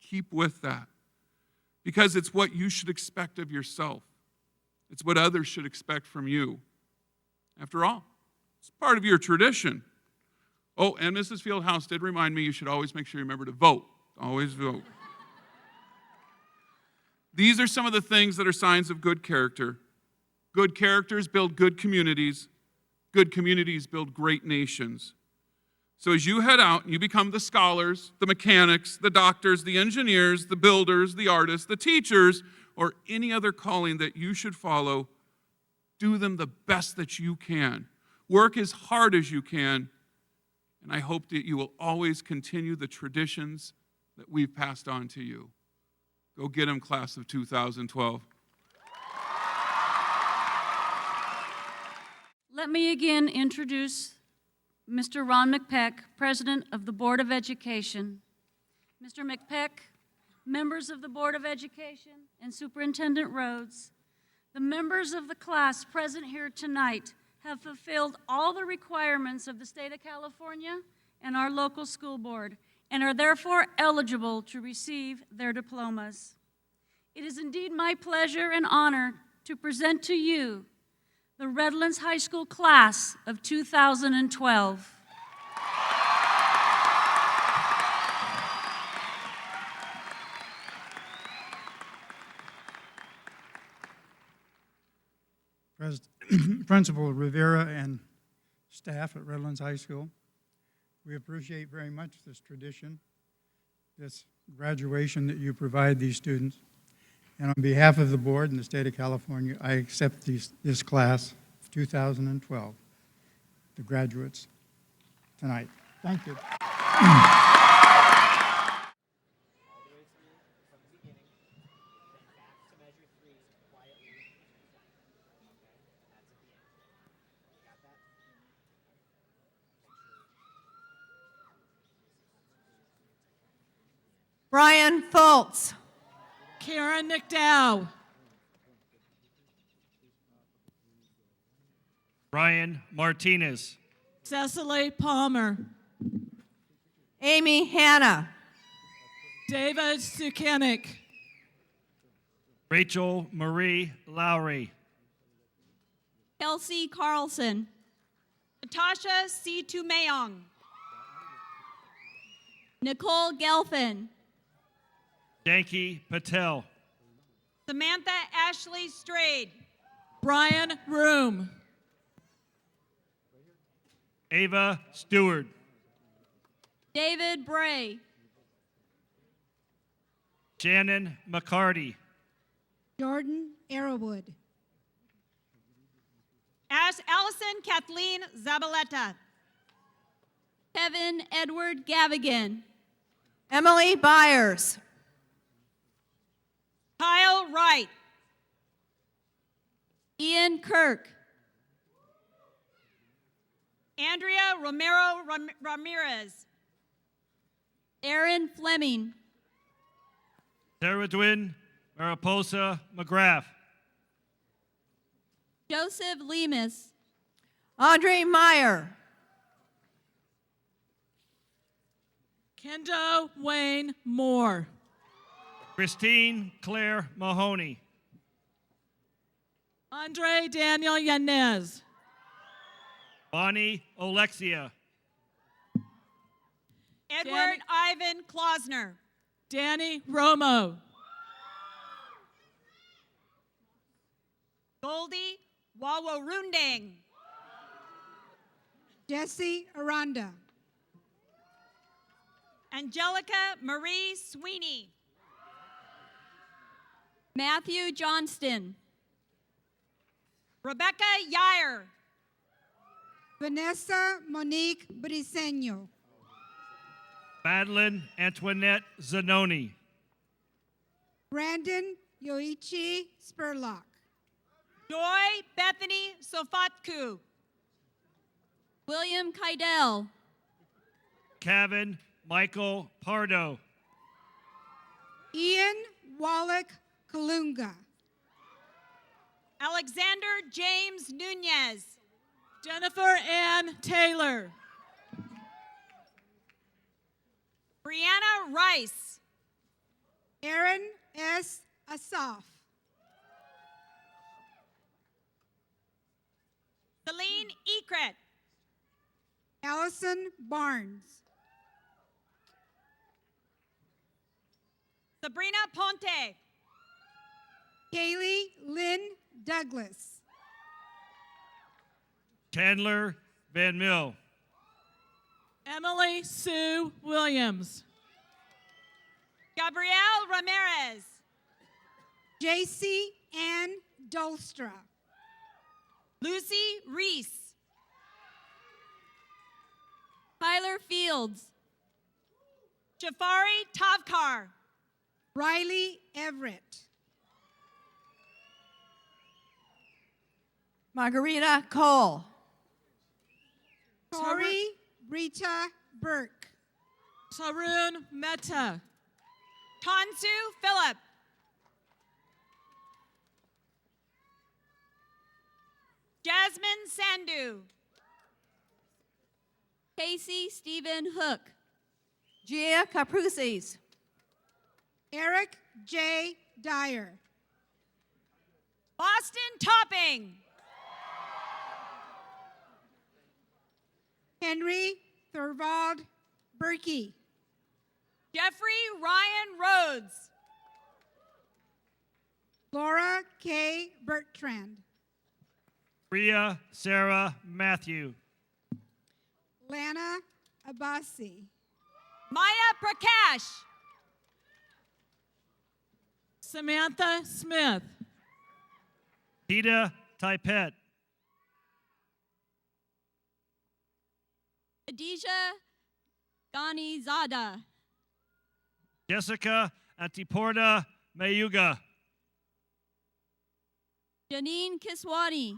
Keep with that. Because it's what you should expect of yourself. It's what others should expect from you. After all, it's part of your tradition. Oh, and Mrs. Fieldhouse did remind me you should always make sure you remember to vote. Always vote. These are some of the things that are signs of good character. Good characters build good communities. Good communities build great nations. So as you head out and you become the scholars, the mechanics, the doctors, the engineers, the builders, the artists, the teachers, or any other calling that you should follow, do them the best that you can. Work as hard as you can. And I hope that you will always continue the traditions that we've passed on to you. Go get them, class of 2012.
Let me again introduce Mr. Ron McPeck, President of the Board of Education. Mr. McPeck, members of the Board of Education, and Superintendent Rhodes, the members of the class present here tonight have fulfilled all the requirements of the state of California and our local school board and are therefore eligible to receive their diplomas. It is indeed my pleasure and honor to present to you the Redlands High School class of 2012.
Principal Rivera and staff at Redlands High School, we appreciate very much this tradition, this graduation that you provide these students. And on behalf of the board and the state of California, I accept this class of 2012, the graduates, tonight. Thank you.
Brian Fultz.
Karen McDowell.
Ryan Martinez.
Cecily Palmer.
Amy Hanna.
David Sukanik.
Rachel Marie Lowry.
Kelsey Carlson.
Natasha Mayong.
Nicole Gelfin.
Janky Patel.
Samantha Ashley Strayed.
Brian Room.
Ava Stewart.
David Bray.
Shannon McCarty.
Jordan Arrowwood.
Allison Kathleen Zabaleta.
Kevin Edward Gavigan. Emily Byers.
Kyle Wright.
Ian Kirk.
Andrea Romero Ramirez.
Aaron Fleming.
Sarah Dwin Mariposa McGrath.
Joseph Lemus. Andre Meyer.
Kendo Wayne Moore.
Christine Claire Mahoney.
Andre Daniel Yanez.
Bonnie Alexia.
Edward Ivan Klausner.
Danny Romo.
Goldie Wawarunding.
Jesse Aranda.
Angelica Marie Sweeney.
Matthew Johnston.
Rebecca Yair.
Vanessa Monique Briceño.
Madeline Antoinette Zanoni.
Brandon Yoichi Spurlock.
Joy Bethany Sofatku.
William Kydell.
Kevin Michael Pardo.
Ian Wallach Kalunga.
Alexander James Nunez.
Jennifer Ann Taylor.
Brianna Rice.
Aaron S. Asaf.
Celine Ekret.
Allison Barnes.
Sabrina Ponte.
Kaylee Lynn Douglas.
Chandler Van Mill.
Emily Sue Williams.
Gabrielle Ramirez.
JC Ann Dolstra.
Lucy Reese.
Tyler Fields.
Jafari Tavkar.
Riley Everett.
Margarita Cole.
Tori Rita Burke.
Tarun Mehta.
Tansu Philip. Jasmine Sandu.
Casey Stephen Hook. Gia Caprusis.
Eric J. Dyer.
Boston Topping.
Henry Thorvald Berkey.
Jeffrey Ryan Rhodes.
Laura K. Bertrand.
Priya Sarah Matthew.
Lana Abbasi.
Maya Prakash.
Samantha Smith.
Tita Taipet.
Adija Ghanizada.
Jessica Antiporta Mayuga.
Janine Kiswani.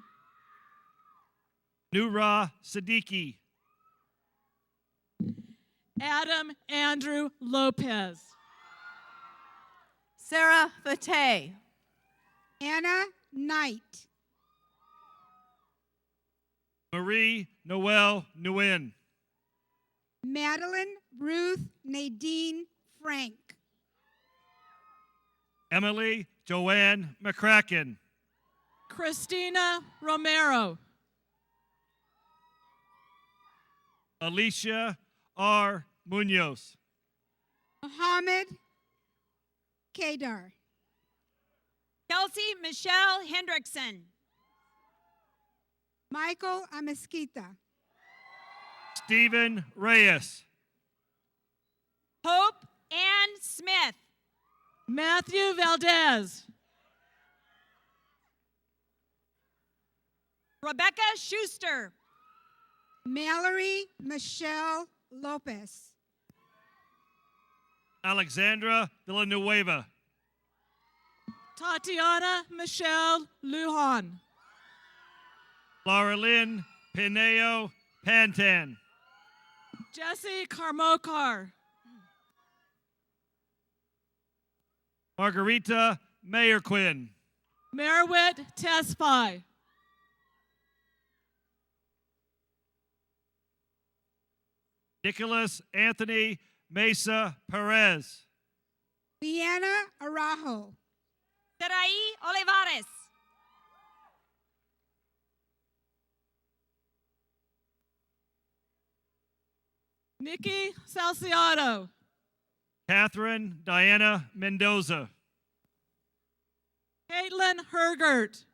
Nura Siddiqui.
Adam Andrew Lopez.
Sarah Fateh.
Anna Knight.
Marie Noel Nguyen.
Madeline Ruth Nadine Frank.
Emily Joanne McCracken.
Christina Romero.
Alicia R. Munoz.
Mohammed Kedar.
Kelsey Michelle Hendrickson.
Michael Amesquita.
Stephen Reyes.
Hope Ann Smith.
Matthew Valdez.
Rebecca Schuster.
Mallory Michelle Lopez.
Alexandra Villanueva.
Tatiana Michelle Lujan.
Laura Lynn Pineo Pantan.
Jesse Carmokar.
Margarita Mayor Quinn.
Merwit Tespai.
Nicholas Anthony Mesa Perez.
Liana Arajo.
Sarai Olivares.
Nikki Salciato.
Catherine Diana Mendoza.
Caitlin Hergert.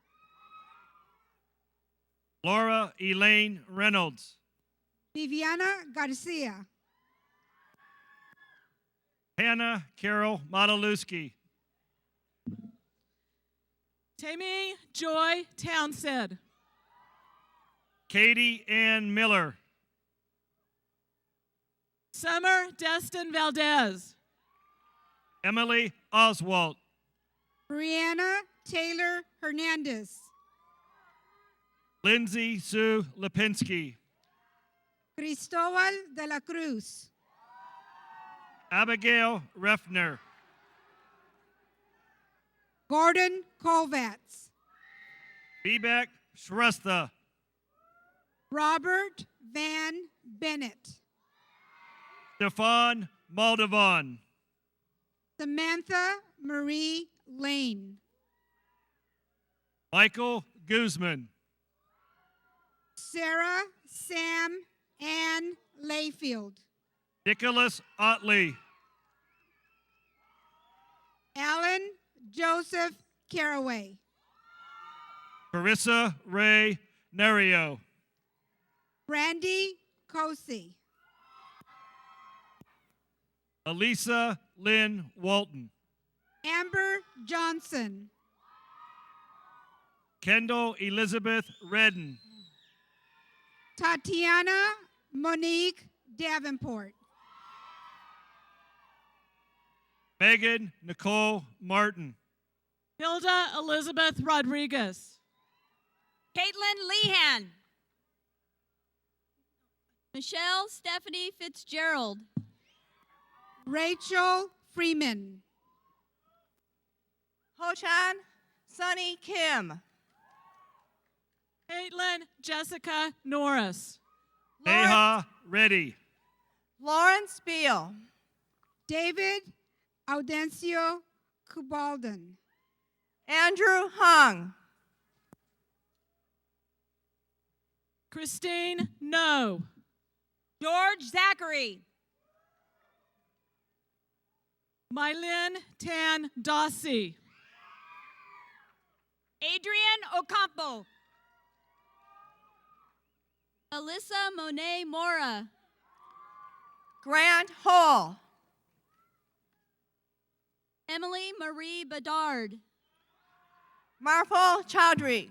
Laura Elaine Reynolds.
Viviana Garcia.
Hannah Carol Modilewski.
Tammy Joy Townsend.
Katie Ann Miller.
Summer Destin Valdez.
Emily Oswalt.
Brianna Taylor Hernandez.
Lindsay Sue Lipinski.
Cristobal de la Cruz.
Abigail Refner.
Gordon Kovats.
Bebek Shrestha.
Robert Van Bennett.
Stefan Moldovan.
Samantha Marie Lane.
Michael Guzman.
Sarah Sam Ann Layfield.
Nicholas Otley.
Alan Joseph Caraway.
Carissa Ray Nerio.
Brandy Cosi.
Elisa Lynn Walton.
Amber Johnson.
Kendall Elizabeth Redden.
Tatiana Monique Davenport.
Megan Nicole Martin.
Hilda Elizabeth Rodriguez.
Caitlin Lehan.
Michelle Stephanie Fitzgerald.
Rachel Freeman.
Ho-chan Sunny Kim.
Caitlin Jessica Norris.
Neha Reddy.
Lawrence Beal.
David Audencio Kubalden.
Andrew Hung.
Christine No.
George Zachary.
Mylin Tan Dossi.
Adrian Ocampo.
Alyssa Monet Mora.
Grant Hall.
Emily Marie Bedard.
Marfal Chaudhry.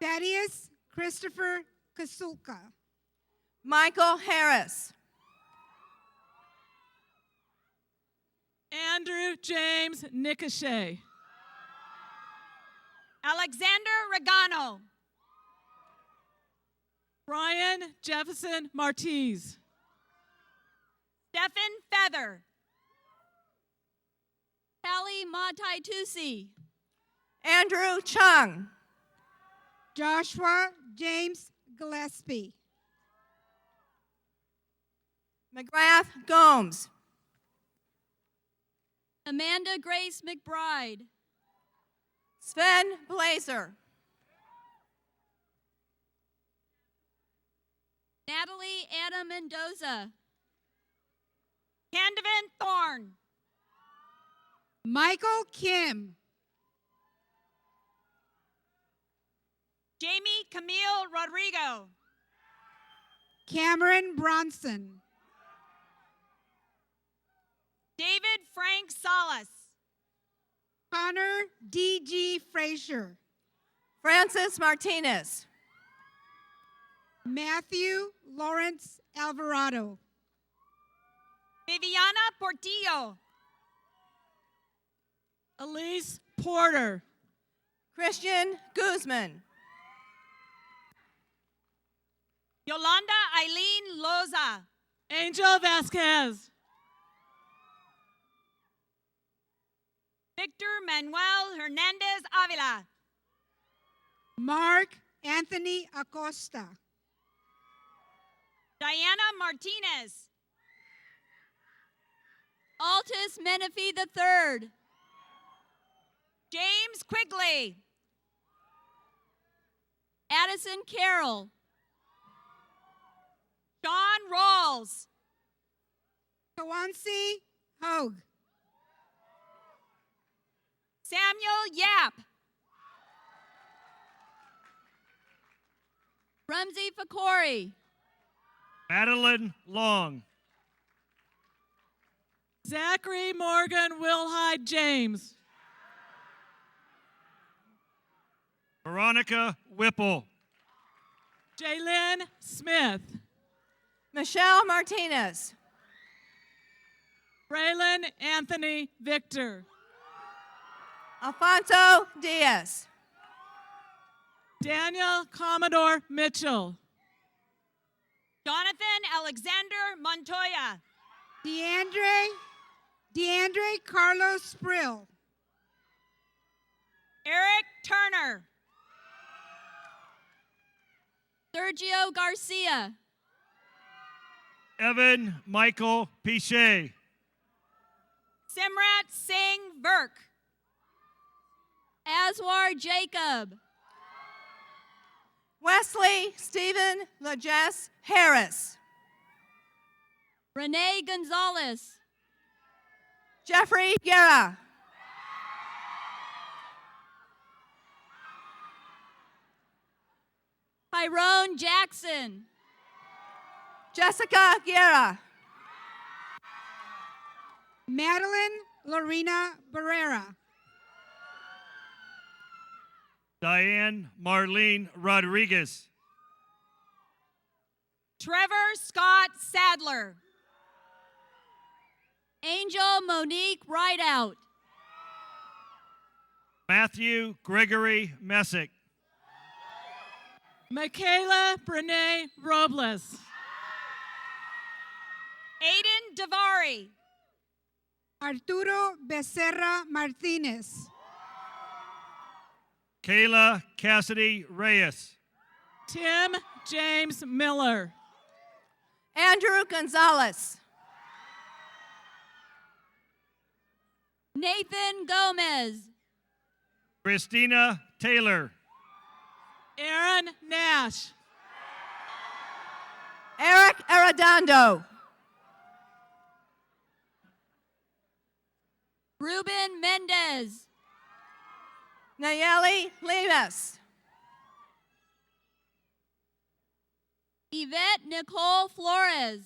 Thaddeus Christopher Kasulka.
Michael Harris.
Andrew James Nicochet.
Alexander Regano.
Brian Jefferson Martiz.
Stephen Feather.
Callie Matai Tusi.
Andrew Chung.
Joshua James Gillespie.
McGrath Gomes.
Amanda Grace McBride.
Sven Blazer.
Natalie Anna Mendoza.
Candavan Thorne.
Michael Kim.
Jamie Camille Rodrigo.
Cameron Bronson.
David Frank Salas.
Connor D.G. Frazier.
Francis Martinez.
Matthew Lawrence Alvarado.
Viviana Portillo.
Elise Porter.
Christian Guzman.
Yolanda Eileen Loza.
Angel Vasquez.
Victor Manuel Hernandez Avila.
Mark Anthony Acosta.
Diana Martinez.
Altus Menifee III.
James Quigley.
Addison Carroll.
Sean Rawls.
Kawansi Hogue.
Samuel Yap.
Rumsey Fakori.
Madeline Long.
Zachary Morgan Wilhide James.
Veronica Whipple.
Jaylyn Smith.
Michelle Martinez.
Braylon Anthony Victor.
Alfonso Diaz.
Daniel Commodore Mitchell.
Jonathan Alexander Montoya.
DeAndre Carlos Sprill.
Eric Turner.
Sergio Garcia.
Evan Michael Pichet.
Simrat Singh Burke.
Aswar Jacob.
Wesley Stephen Lajess Harris.
Renee Gonzalez.
Jeffrey Guerra.
Tyrone Jackson.
Jessica Guerra.
Madeline Lorena Barrera.
Diane Marlene Rodriguez.
Trevor Scott Sadler.
Angel Monique Rideout.
Matthew Gregory Messick.
Michaela Brene Robles.
Aiden Davari.
Arturo Becerra Martinez.
Kayla Cassidy Reyes.
Tim James Miller.
Andrew Gonzalez.
Nathan Gomez.
Christina Taylor.
Aaron Nash.
Eric Arredondo.
Ruben Mendez.
Nayeli Lemus.
Yvette Nicole Flores.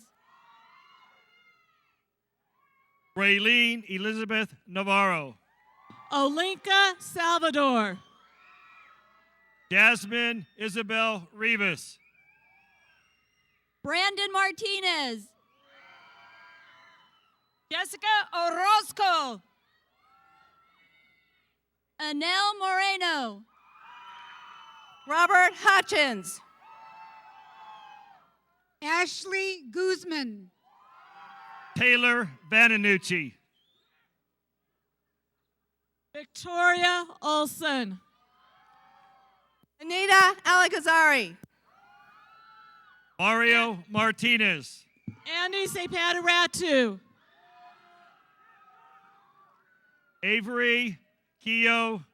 Raylene Elizabeth Navarro.
Olinka Salvador.
Jasmine Isabel Rivas.
Brandon Martinez.
Jessica Orozco.
Anel Moreno.
Robert Hutchins.
Ashley Guzman.
Taylor Vananucci.
Victoria Olson.
Anita Alagazari.
Mario Martinez.
Andy Sepadaratu.
Avery Kiyo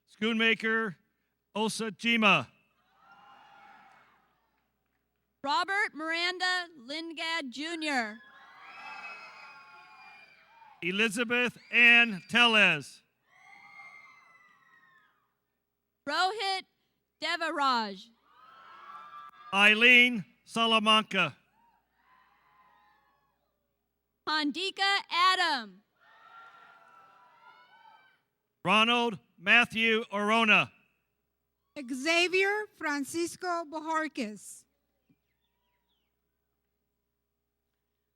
Schoonmaker Osajima.
Robert Miranda Lingad Jr.
Elizabeth Ann Tellez.
Rohit Devaraj.
Eileen Salamanca.
Handika Adam.
Ronald Matthew Orona.
Xavier Francisco Bojorquez.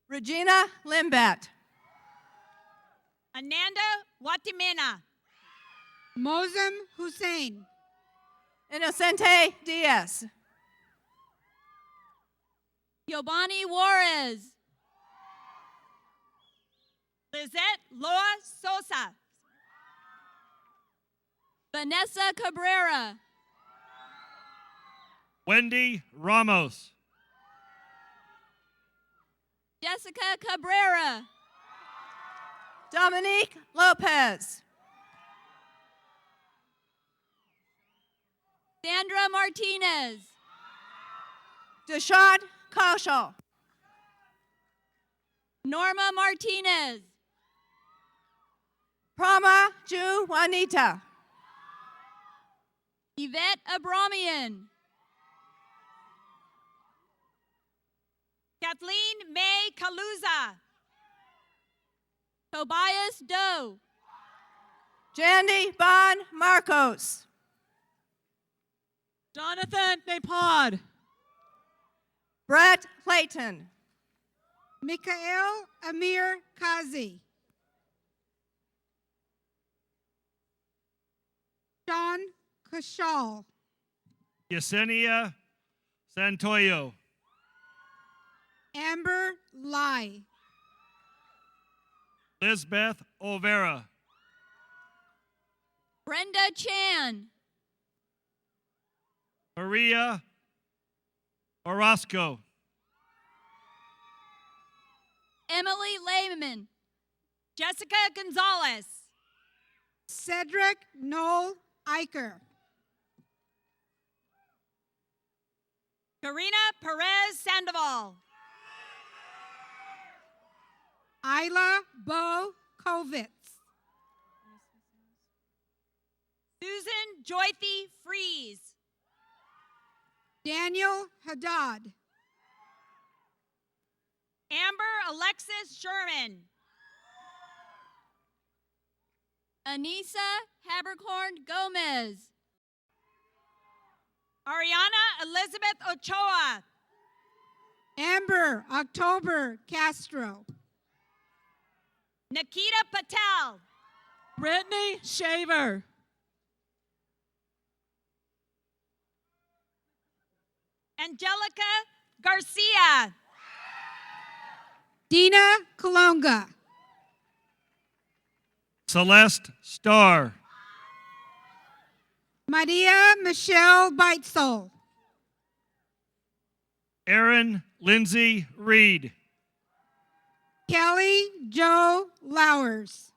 Regina Limbet. Ananda Watimena.
Mozam Hussein.
Inocente Diaz.
Yobani Juarez.
Lizette Loa Sosa.
Vanessa Cabrera.
Wendy Ramos.
Jessica Cabrera.
Dominique Lopez.
Sandra Martinez.
Deshad Kaushal.
Norma Martinez.
Prama Ju Juanita.
Yvette Abramian.
Kathleen May Kaluza.
Tobias Doe.
Jandy Bon Marcos.
Jonathan Napod.
Brett Clayton.
Mikhail Amir Kazi. Sean Kashal.
Yesenia Santoyo.
Amber Lai.
Lisbeth Olvera.
Brenda Chan.
Maria Orozco.
Emily Lehman.
Jessica Gonzalez.
Cedric Noel Eicher.
Karina Perez Sandoval.
Isla Bo Kovitz.
Susan Joythy Fries.
Daniel Haddad.
Amber Alexis Sherman.
Anissa Habercorn Gomez.
Ariana Elizabeth Ochoa.
Amber October Castro.
Nikita Patel.
Brittany Shaver.
Angelica Garcia.
Dina Kalonga.
Celeste Starr.
Maria Michelle Beitzel.
Aaron Lindsay Reed.
Kelly Joe Lowers.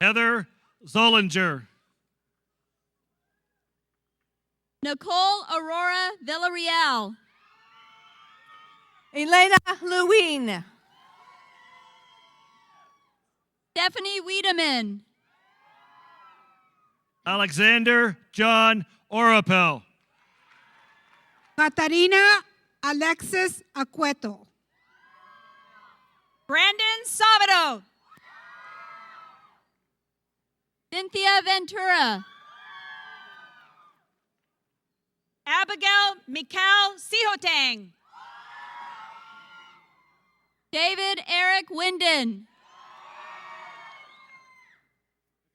Heather Zollinger.
Nicole Aurora Villarreal.
Elena Lewin.
Stephanie Wiedemann.
Alexander John Orapel.
Catarina Alexis Acueto.
Brandon Sabado.
Cynthia Ventura.
Abigail Mikal Sihotang.
David Eric Winden.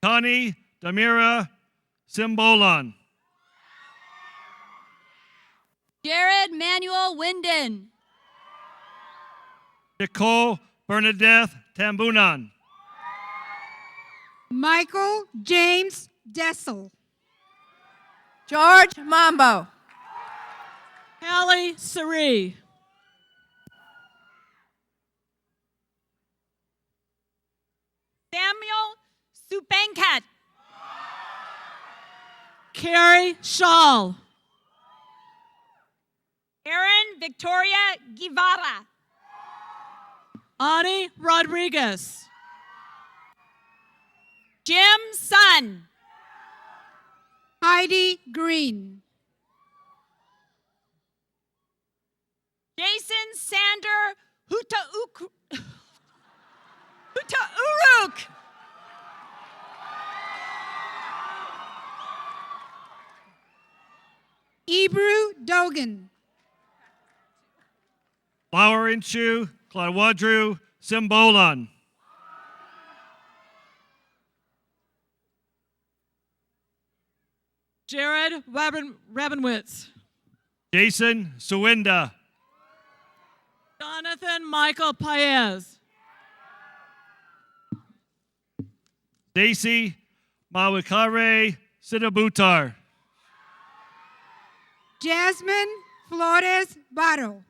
Connie Damira Simbolon.
Jared Manuel Winden.
Nicole Bernadette Tambunan.
Michael James Dessel.
George Mambo.
Hallie Sari.
Samuel Supankat.
Carrie Shaw.
Erin Victoria Guevara.
Ani Rodriguez.
Jim Sun.
Heidi Green.
Jason Sander Hutauruk.
Ebru Dogan.
Flowerinchu Clawadru Simbolon.
Jared Rabinowitz.
Jason Suwinda.
Jonathan Michael Paez.
Stacy Mawikare Sinabutar.
Jasmine Flores Barro.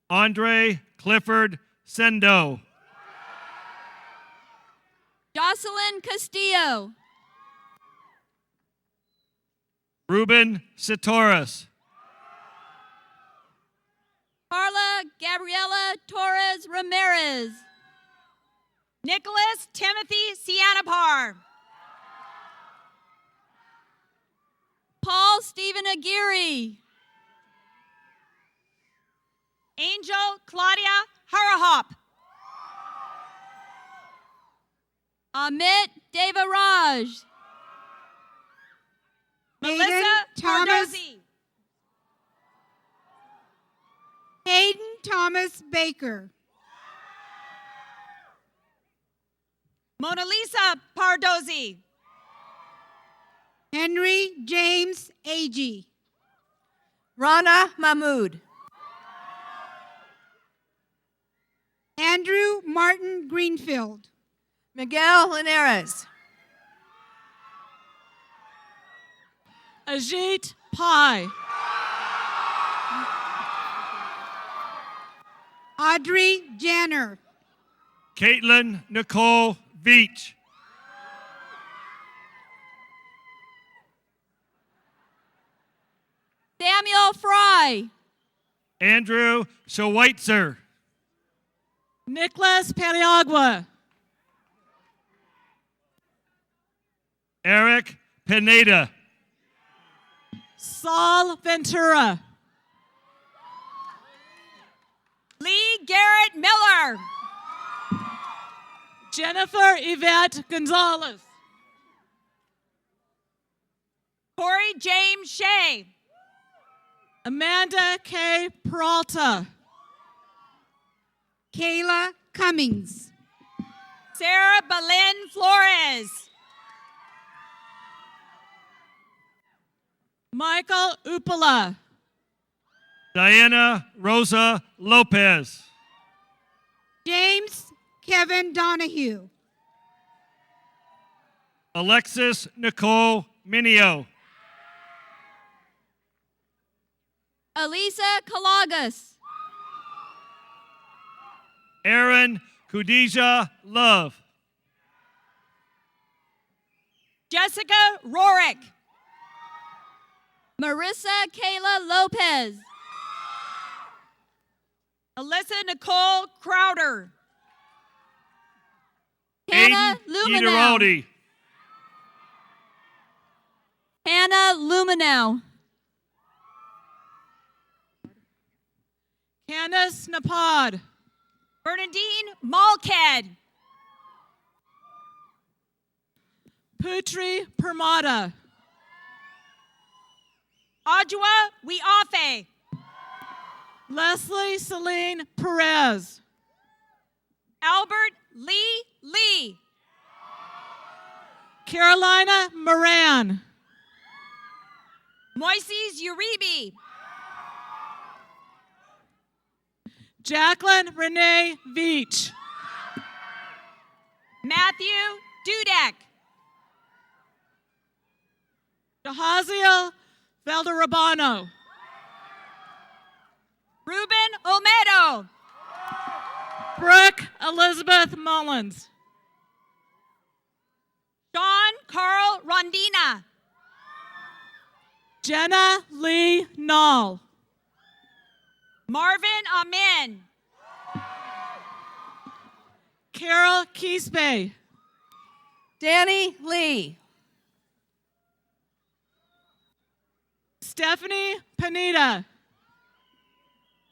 Andre Clifford Sendo.
Jocelyn Castillo.
Ruben Satoris.
Carla Gabriela Torres Ramirez.
Nicholas Timothy Sianapar.
Paul Stephen Aguirre.
Angel Claudia Harahop.
Amit Devaraj.
Melissa
Thomas.
Pardozzi.
Hayden Thomas Baker.
Mona Lisa Pardozzi.
Henry James Agee.
Rana Mahmood.
Andrew Martin Greenfield.
Miguel Linares.
Ajit Pai.
Audrey Janner.
Caitlin Nicole Veach.
Samuel Fry.
Andrew Schweitzer.
Nicholas Paniagua.
Eric Pineda.
Saul Ventura.
Lee Garrett Miller.
Jennifer Yvette Gonzalez.
Corey James Shea.
Amanda K. Peralta.
Kayla Cummings.
Sarah Belen Flores.
Michael Upala.
Diana Rosa Lopez.
James Kevin Donahue.
Alexis Nicole Minio.
Elisa Kalagas.
Aaron Khadijah Love.
Jessica Rorick.
Marissa Kayla Lopez.
Alyssa Nicole Crowder.
Hannah
Aiden
Luminow.
Ederaldi.
Hannah Luminow.
Candace Napod.
Bernadine Malked.
Putri Permada.
Adjua Wiafe.
Leslie Celine Perez.
Albert Lee.
Carolina Moran.
Moises Uribe.
Jacqueline Renee Veach.
Matthew Dudek.
Jahaziel Valderrabano.
Ruben Olmedo.
Brooke Elizabeth Mullins.
Sean Carl Rondina.
Jenna Lee Nall.
Marvin Amin.
Carol Keesbay.
Danny Lee.
Stephanie Panita.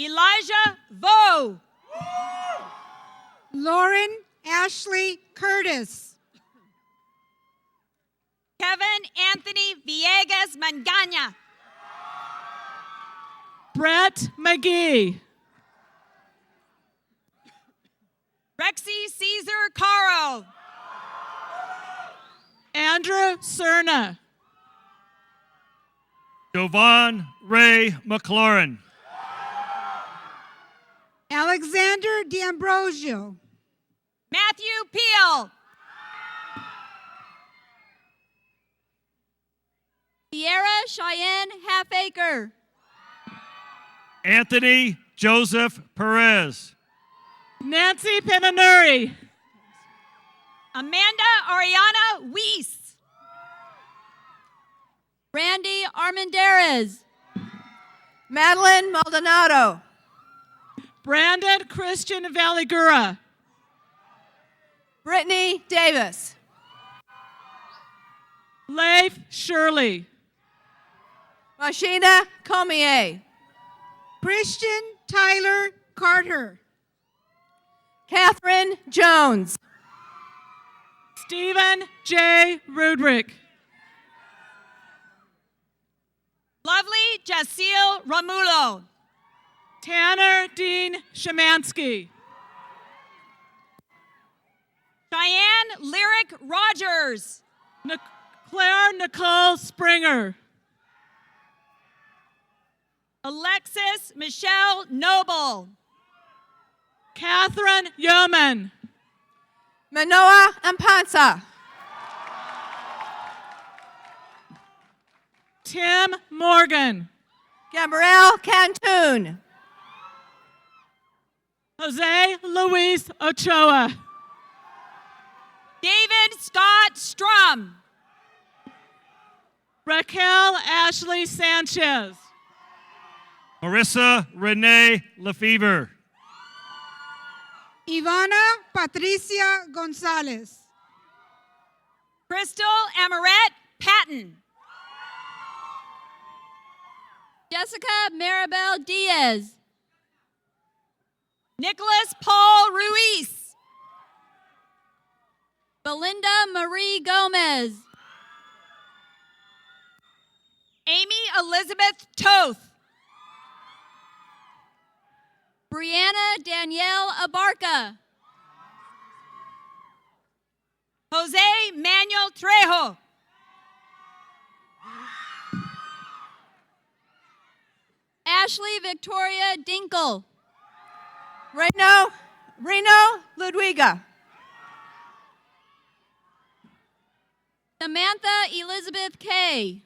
Elijah Vo.
Lauren Ashley Curtis.
Kevin Anthony Villegas Mangana.
Brett McGee.
Rexy Caesar Caro.
Andrew Cerna.
Jovan Ray McLaurin.
Alexander D'Ambrosio.
Matthew Peel.
Sierra Cheyenne Halfacre.
Anthony Joseph Perez.
Nancy Pinanuri.
Amanda Ariana Weiss.
Randy Armendariz.
Madeline Maldonado.
Brandon Christian Valigura.
Brittany Davis.
Leif Shirley.
Mashina Comier.
Christian Tyler Carter.
Catherine Jones.
Stephen J. Rudrick.
Lovely Jaciel Romulo.
Tanner Dean Shemansky.
Cheyenne Lyric Rogers.
Claire Nicole Springer.
Alexis Michelle Noble.
Catherine Yeoman.
Manoa Ampansa.
Tim Morgan.
Gabrielle Cantoon.
Jose Luis Ochoa.
David Scott Strum.
Raquel Ashley Sanchez.
Marissa Renee Lefevre.
Ivana Patricia Gonzalez.
Crystal Amaret Patton.
Jessica Maribel Diaz.
Nicholas Paul Ruiz.
Belinda Marie Gomez.
Amy Elizabeth Toth.
Brianna Danielle Abarca.
Jose Manuel Trejo.
Ashley Victoria Dinkle.
Reno Ludwiga.
Samantha Elizabeth Kay.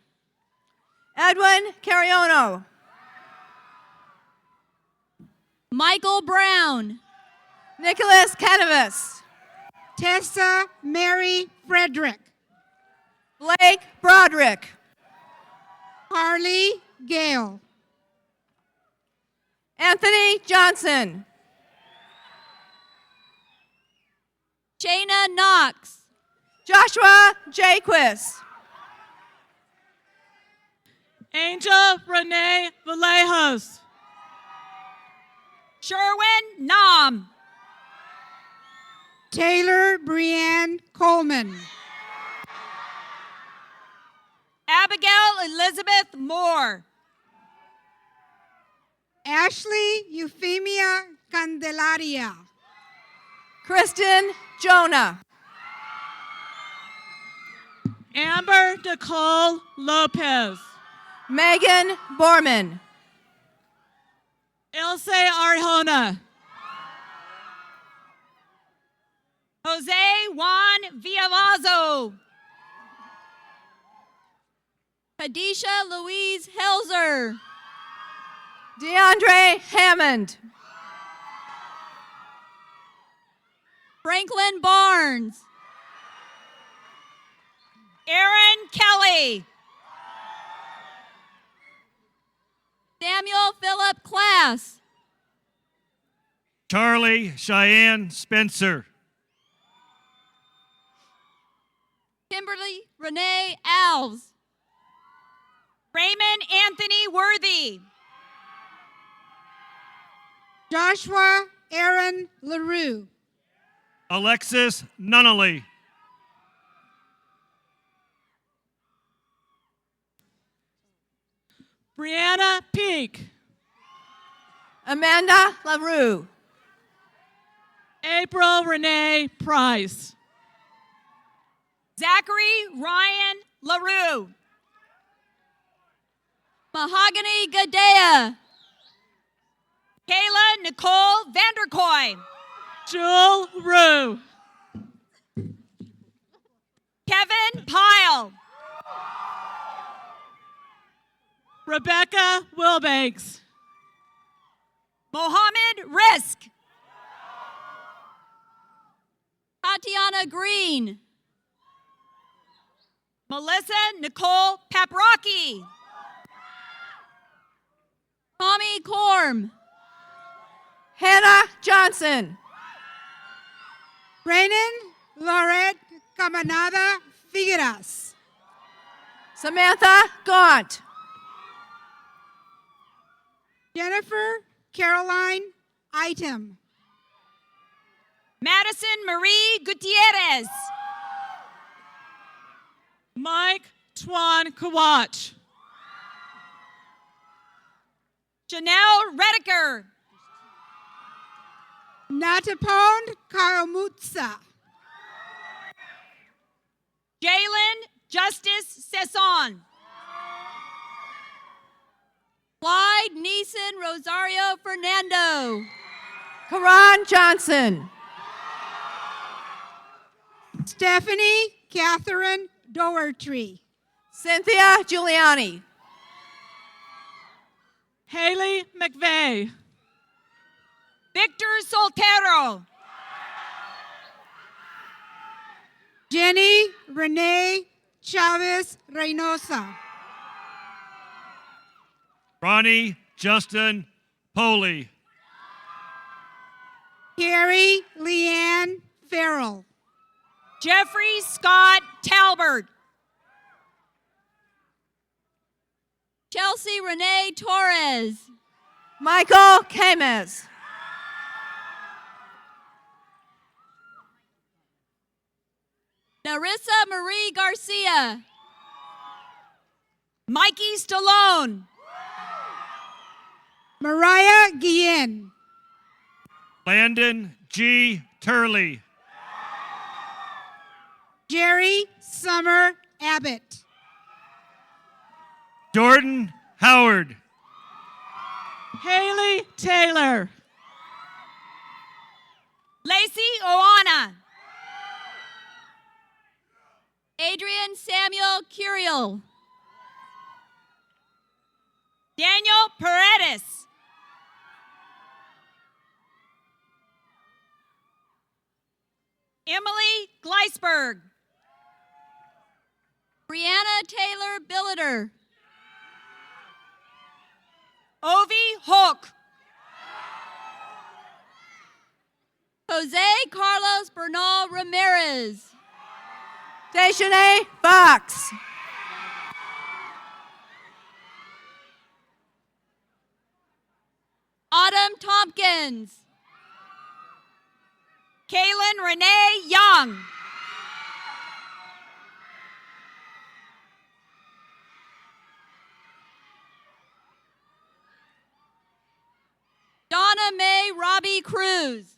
Edwin Cariono.
Michael Brown.
Nicholas Cannabis.
Tessa Mary Frederick.
Blake Broderick.
Harley Gale.
Anthony Johnson.
Shayna Knox.
Joshua Jaquist.
Angel Renee Vallejos.
Sherwin Nam.
Taylor Brianne Coleman.
Abigail Elizabeth Moore.
Ashley Euphemia Candelaria.
Kristen Jonah.
Amber Nicole Lopez.
Megan Borman.
Ilse Arjona.
Jose Juan Villavazo.
Hadisha Louise Helzer.
DeAndre Hammond.
Franklin Barnes.
Aaron Kelly.
Samuel Philip Class.
Charlie Cheyenne Spencer.
Kimberly Renee Alves.
Raymond Anthony Worthy.
Joshua Aaron LaRue.
Alexis Nunnally.
Brianna Peak.
Amanda LaRue.
April Renee Price.
Zachary Ryan LaRue.
Mahogany Gadea.
Kayla Nicole Vanderkoy.
Jewel Rue.
Kevin Pyle.
Rebecca Wilbanks.
Mohammed Risk.
Tatiana Green.
Melissa Nicole Paprocki.
Tommy Korm.
Hannah Johnson.
Brennan Lorette Camanada Figueras.
Samantha Gaunt.
Jennifer Caroline Item.
Madison Marie Gutierrez.
Mike Twan Kawach.
Janelle Rediker.
Natapond Karamutsa.
Jalen Justice Sesson.
Clyde Neeson Rosario Fernando.
Karan Johnson.
Stephanie Catherine Doherty.
Cynthia Giuliani.
Haley McVeigh.
Victor Soltero.
Jenny Renee Chavez Reynosa.
Ronnie Justin Poley.
Carrie Leanne Farrell.
Jeffrey Scott Talbert.
Chelsea Renee Torres.
Michael Cames.
Narissa Marie Garcia.
Mikey Stallone.
Mariah Guillen.
Landon G. Turley.
Jerry Summer Abbott.
Jordan Howard.
Haley Taylor.
Lacey Oana.
Adrian Samuel Curiel.
Daniel Paredes. Emily Gleisberg.
Brianna Taylor Billiter.
Ovi Hook.
Jose Carlos Bernal Ramirez.
Dejanay Fox.
Autumn Tompkins.
Kaylin Renee Young.
Donna Mae Robbie Cruz.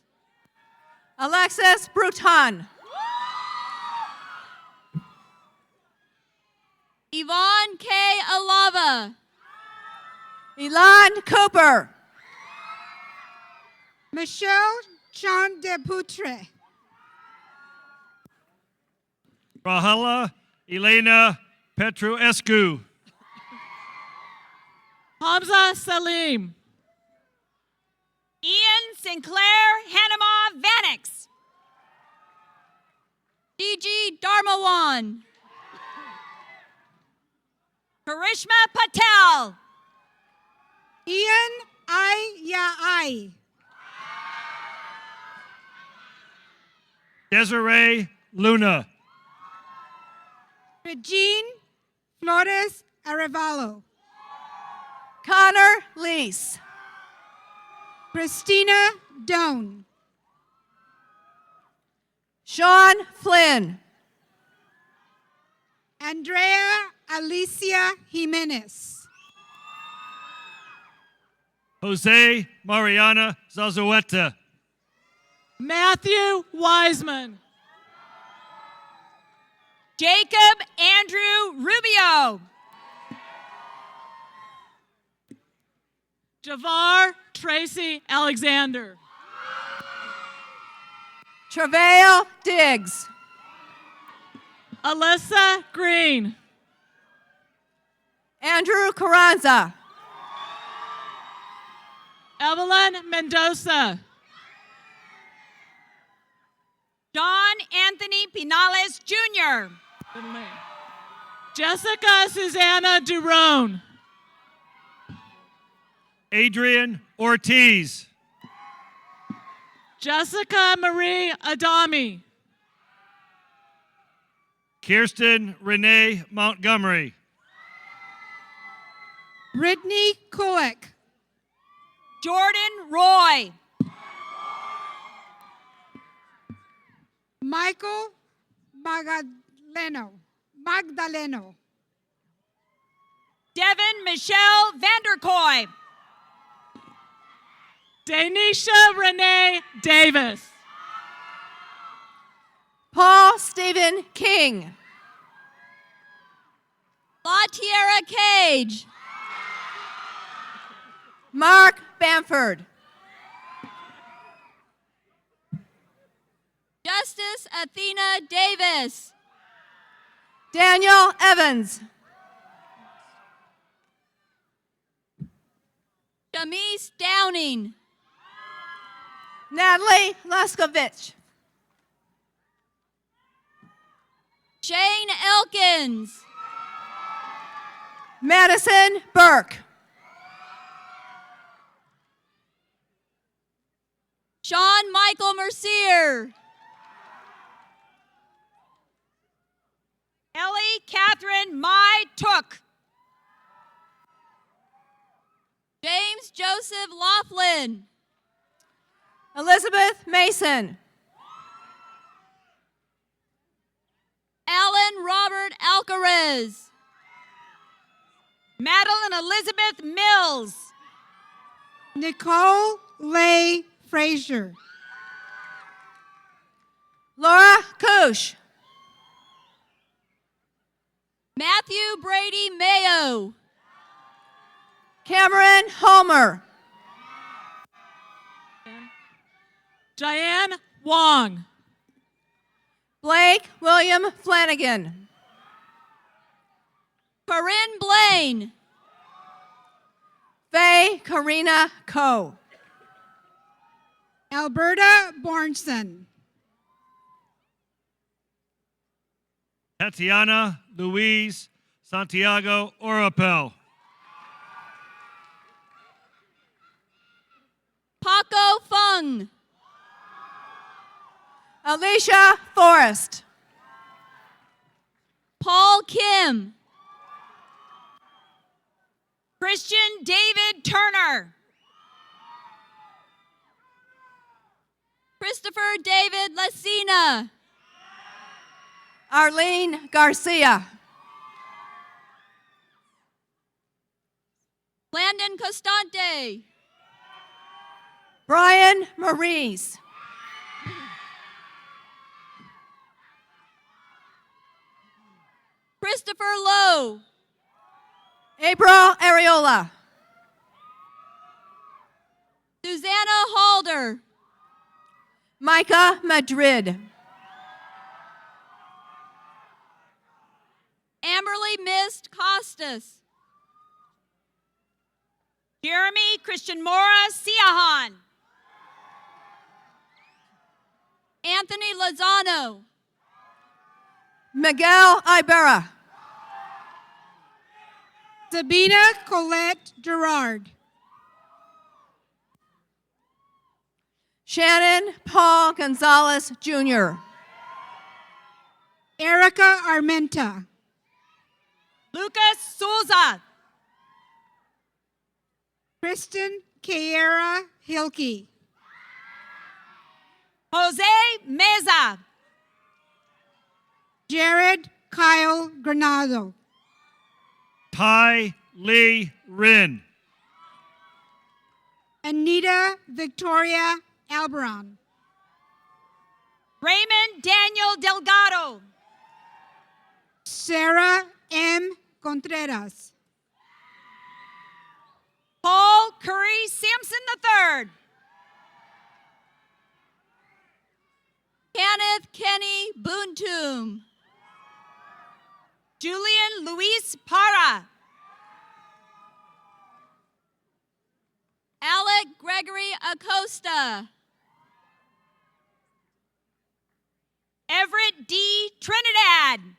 Alexis Bruton.
Yvonne K. Alava.
Elan Cooper.
Michelle Chan de Putre.
Rahala Elena Petruescu.
Hamza Salim.
Ian Sinclair Hanema Vanix.
Gigi Darmawan.
Karishma Patel.
Ian Ai.
Desiree Luna.
Regine Flores Arevalo.
Connor Lease.
Christina Doan.
Sean Flynn.
Andrea Alicia Jimenez.
Jose Mariana Zazueta.
Matthew Wiseman.
Jacob Andrew Rubio.
Javar Tracy Alexander.
Travail Diggs.
Alyssa Green.
Andrew Carranza.
Evelyn Mendoza.
John Anthony Pinales Jr.
Jessica Susanna Durone.
Adrian Ortiz.
Jessica Marie Adami.
Kirsten Renee Montgomery.
Brittany Kulick.
Jordan Roy.
Michael Magdaleno.
Devin Michelle Vanderkoy.
Danisha Renee Davis.
Paul Stephen King.
La Tierra Cage.
Mark Bamford.
Justice Athena Davis.
Daniel Evans.
Jamise Downing.
Natalie Laskovich.
Shane Elkins.
Madison Burke.
Sean Michael Mercier.
Ellie Catherine Mai Took.
James Joseph Laughlin.
Elizabeth Mason.
Alan Robert Alcarez.
Madeline Elizabeth Mills.
Nicole Leigh Frazier.
Laura Kush.
Matthew Brady Mayo.
Cameron Homer.
Diane Wong.
Blake William Flanagan.
Corinne Blaine.
Faye Karina Coe.
Alberta Bornson.
Tatiana Louise Santiago Orapel.
Paco Fung.
Alicia Forrest.
Paul Kim.
Christian David Turner.
Christopher David Lacina.
Arlene Garcia.
Landon Costante.
Brian Maurice.
Christopher Lowe.
April Areola.
Susanna Halder.
Micah Madrid.
Amberly Mist Costas.
Jeremy Christian Mora Siahan.
Anthony Lozano.
Miguel Ibarra.
Sabina Colette Gerard.
Shannon Paul Gonzalez Jr.
Erica Armenta.
Lucas Souza.
Kristen Kiera Hilke.
Jose Meza.
Jared Kyle Granado.
Ty Lee Rin.
Anita Victoria Alberon.
Raymond Daniel Delgado.
Sarah M. Contreras.
Paul Curry Sampson III.
Kenneth Kenny Boontoom.
Julian Luis Parra.
Alec Gregory Acosta.
Everett D. Trinidad.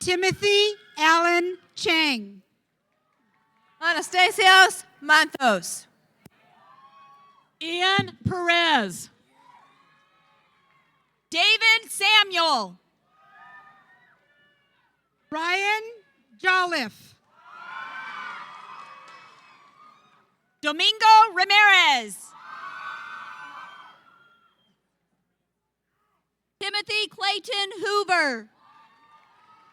Timothy Allen Chang.
Anastasios Manthos.
Ian Perez.
David Samuel.
Ryan Jolliffe.
Domingo Ramirez.
Timothy Clayton Hoover.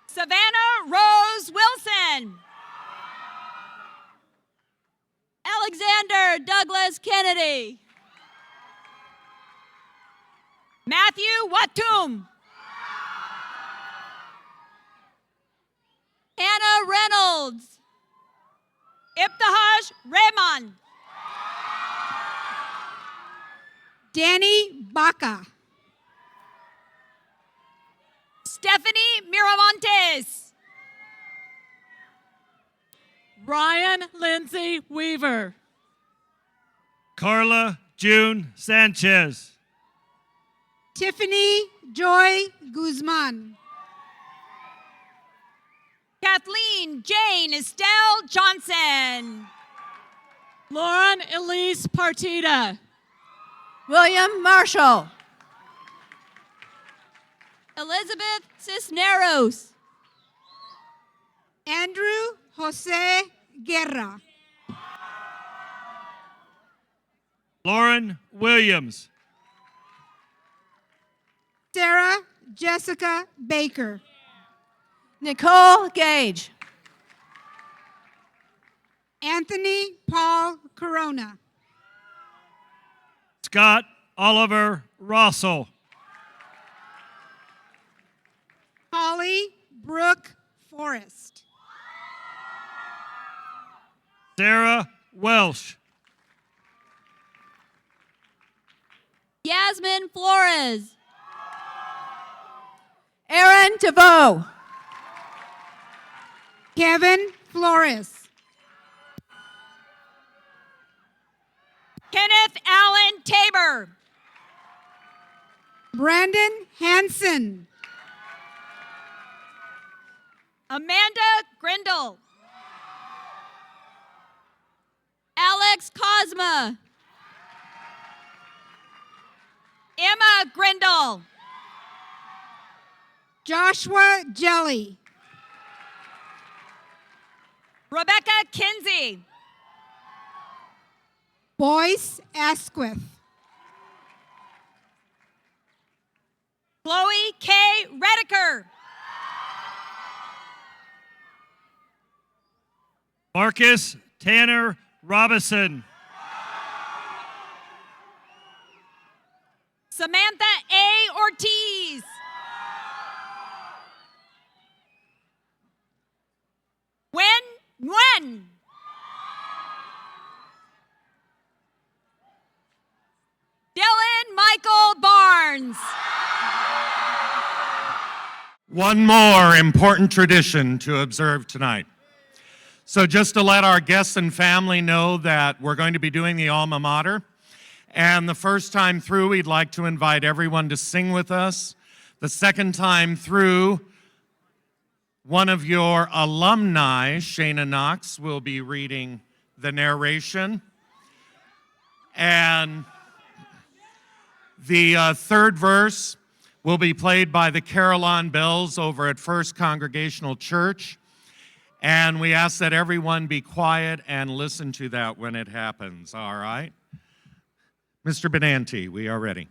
Savannah Rose Wilson.
Alexander Douglas Kennedy.
Matthew Watum.
Hannah Reynolds.
Ibtihaj Rehman.
Danny Baca.
Stephanie Miramontes.
Ryan Lindsay Weaver.
Carla June Sanchez.
Tiffany Joy Guzman.
Kathleen Jane Estelle Johnson.
Lauren Elise Partida.
William Marshall.
Elizabeth Cisneros.
Andrew Jose Guerra.
Lauren Williams.
Sarah Jessica Baker.
Nicole Gage.
Anthony Paul Corona.
Scott Oliver Rossell.
Holly Brooke Forrest.
Sarah Welsh.
Yasmin Flores.
Aaron DeVoe.
Kevin Flores.
Kenneth Allen Tabor.
Brandon Hansen.
Amanda Grindle.
Alex Cosma.
Emma Grindle.
Joshua Jelly.
Rebecca Kinsey.
Boyce Asquith.
Chloe K. Rediker.
Marcus Tanner Robinson.
Samantha A. Ortiz. Nguyen. Dylan Michael Barnes.
One more important tradition to observe tonight. So just to let our guests and family know that we're going to be doing the alma mater. And the first time through, we'd like to invite everyone to sing with us. The second time through, one of your alumni, Shayna Knox, will be reading the narration. And the third verse will be played by the Carillon Bells over at First Congregational Church. And we ask that everyone be quiet and listen to that when it happens, all right? Mr. Benanti, we are ready.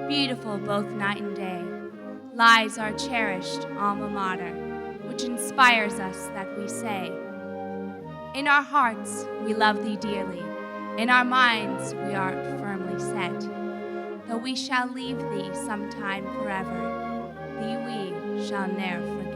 Beautiful both night and day, lies our cherished alma mater, which inspires us that we say, in our hearts we love thee dearly, in our minds we are firmly set. Though we shall leave thee sometime forever, thee we shall ne'er forget.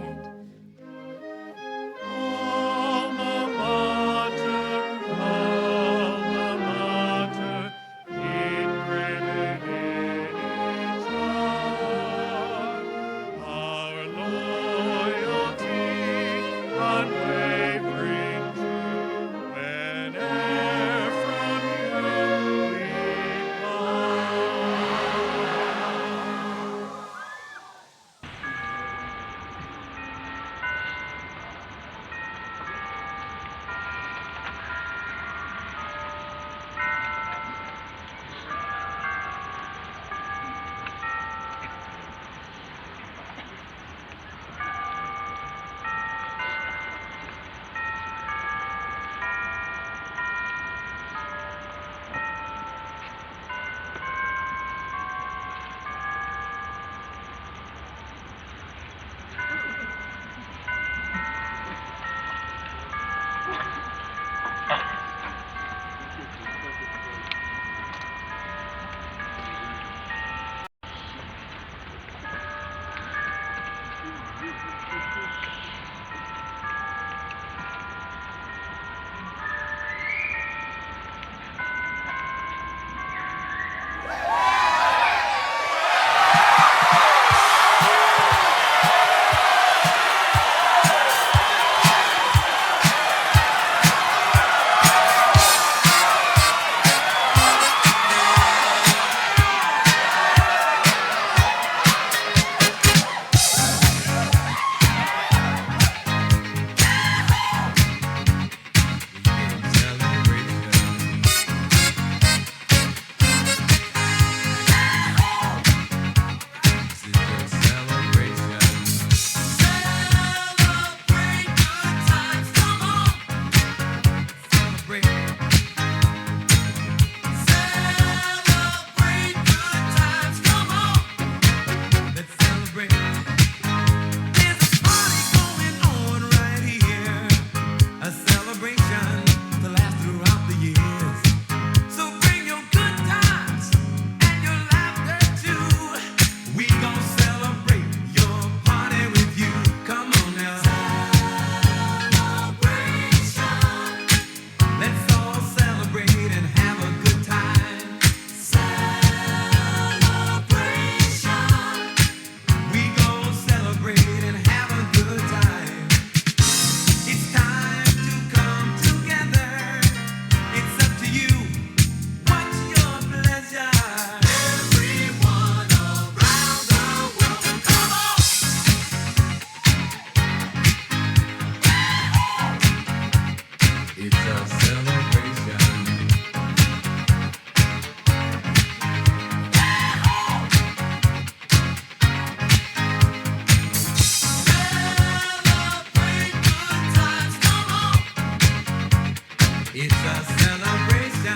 It's a celebration.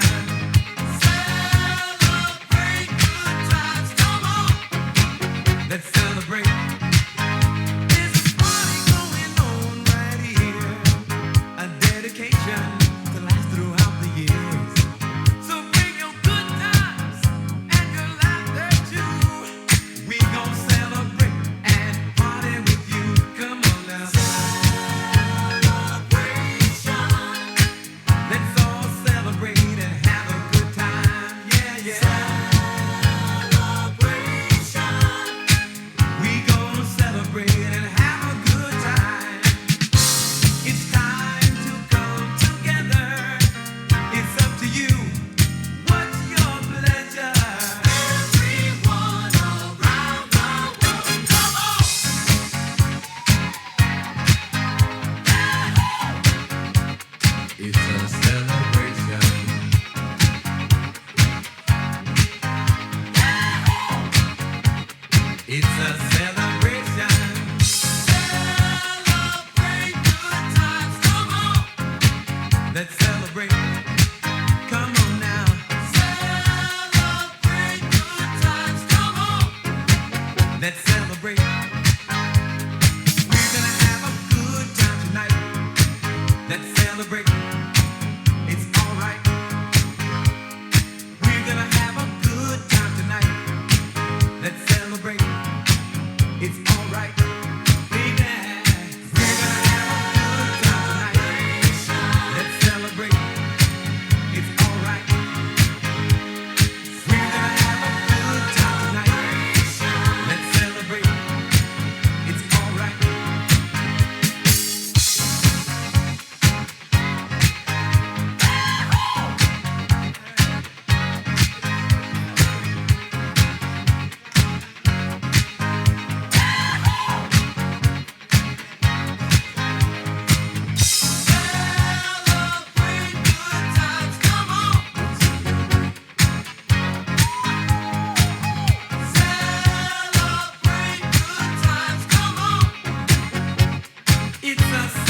Celebrate good times. Come on. Let's celebrate. There's a party going on right here. A dedication to last throughout the years. So bring your good times and your laughter too. We gon' celebrate and party with you. Come on now. Celebration. Let's all celebrate and have a good time. Yeah, yeah. Celebration. We gon' celebrate and have a good time. It's time to come together. It's up to you. What's your pleasure? Everyone around the world, come on. It's a celebration. It's a celebration. Celebrate good times. Come on. Let's celebrate. Come on now. Celebrate good times. Come on. Let's celebrate. We're gonna have a good time tonight. Let's celebrate. It's alright. We're gonna have a good time tonight. Let's celebrate. It's alright. Baby. We're gonna have a good time tonight. Let's celebrate. It's alright. We're gonna have a good time tonight. Let's celebrate. It's alright. Celebrate good times. Come on. Celebrate good times. Come on. It's a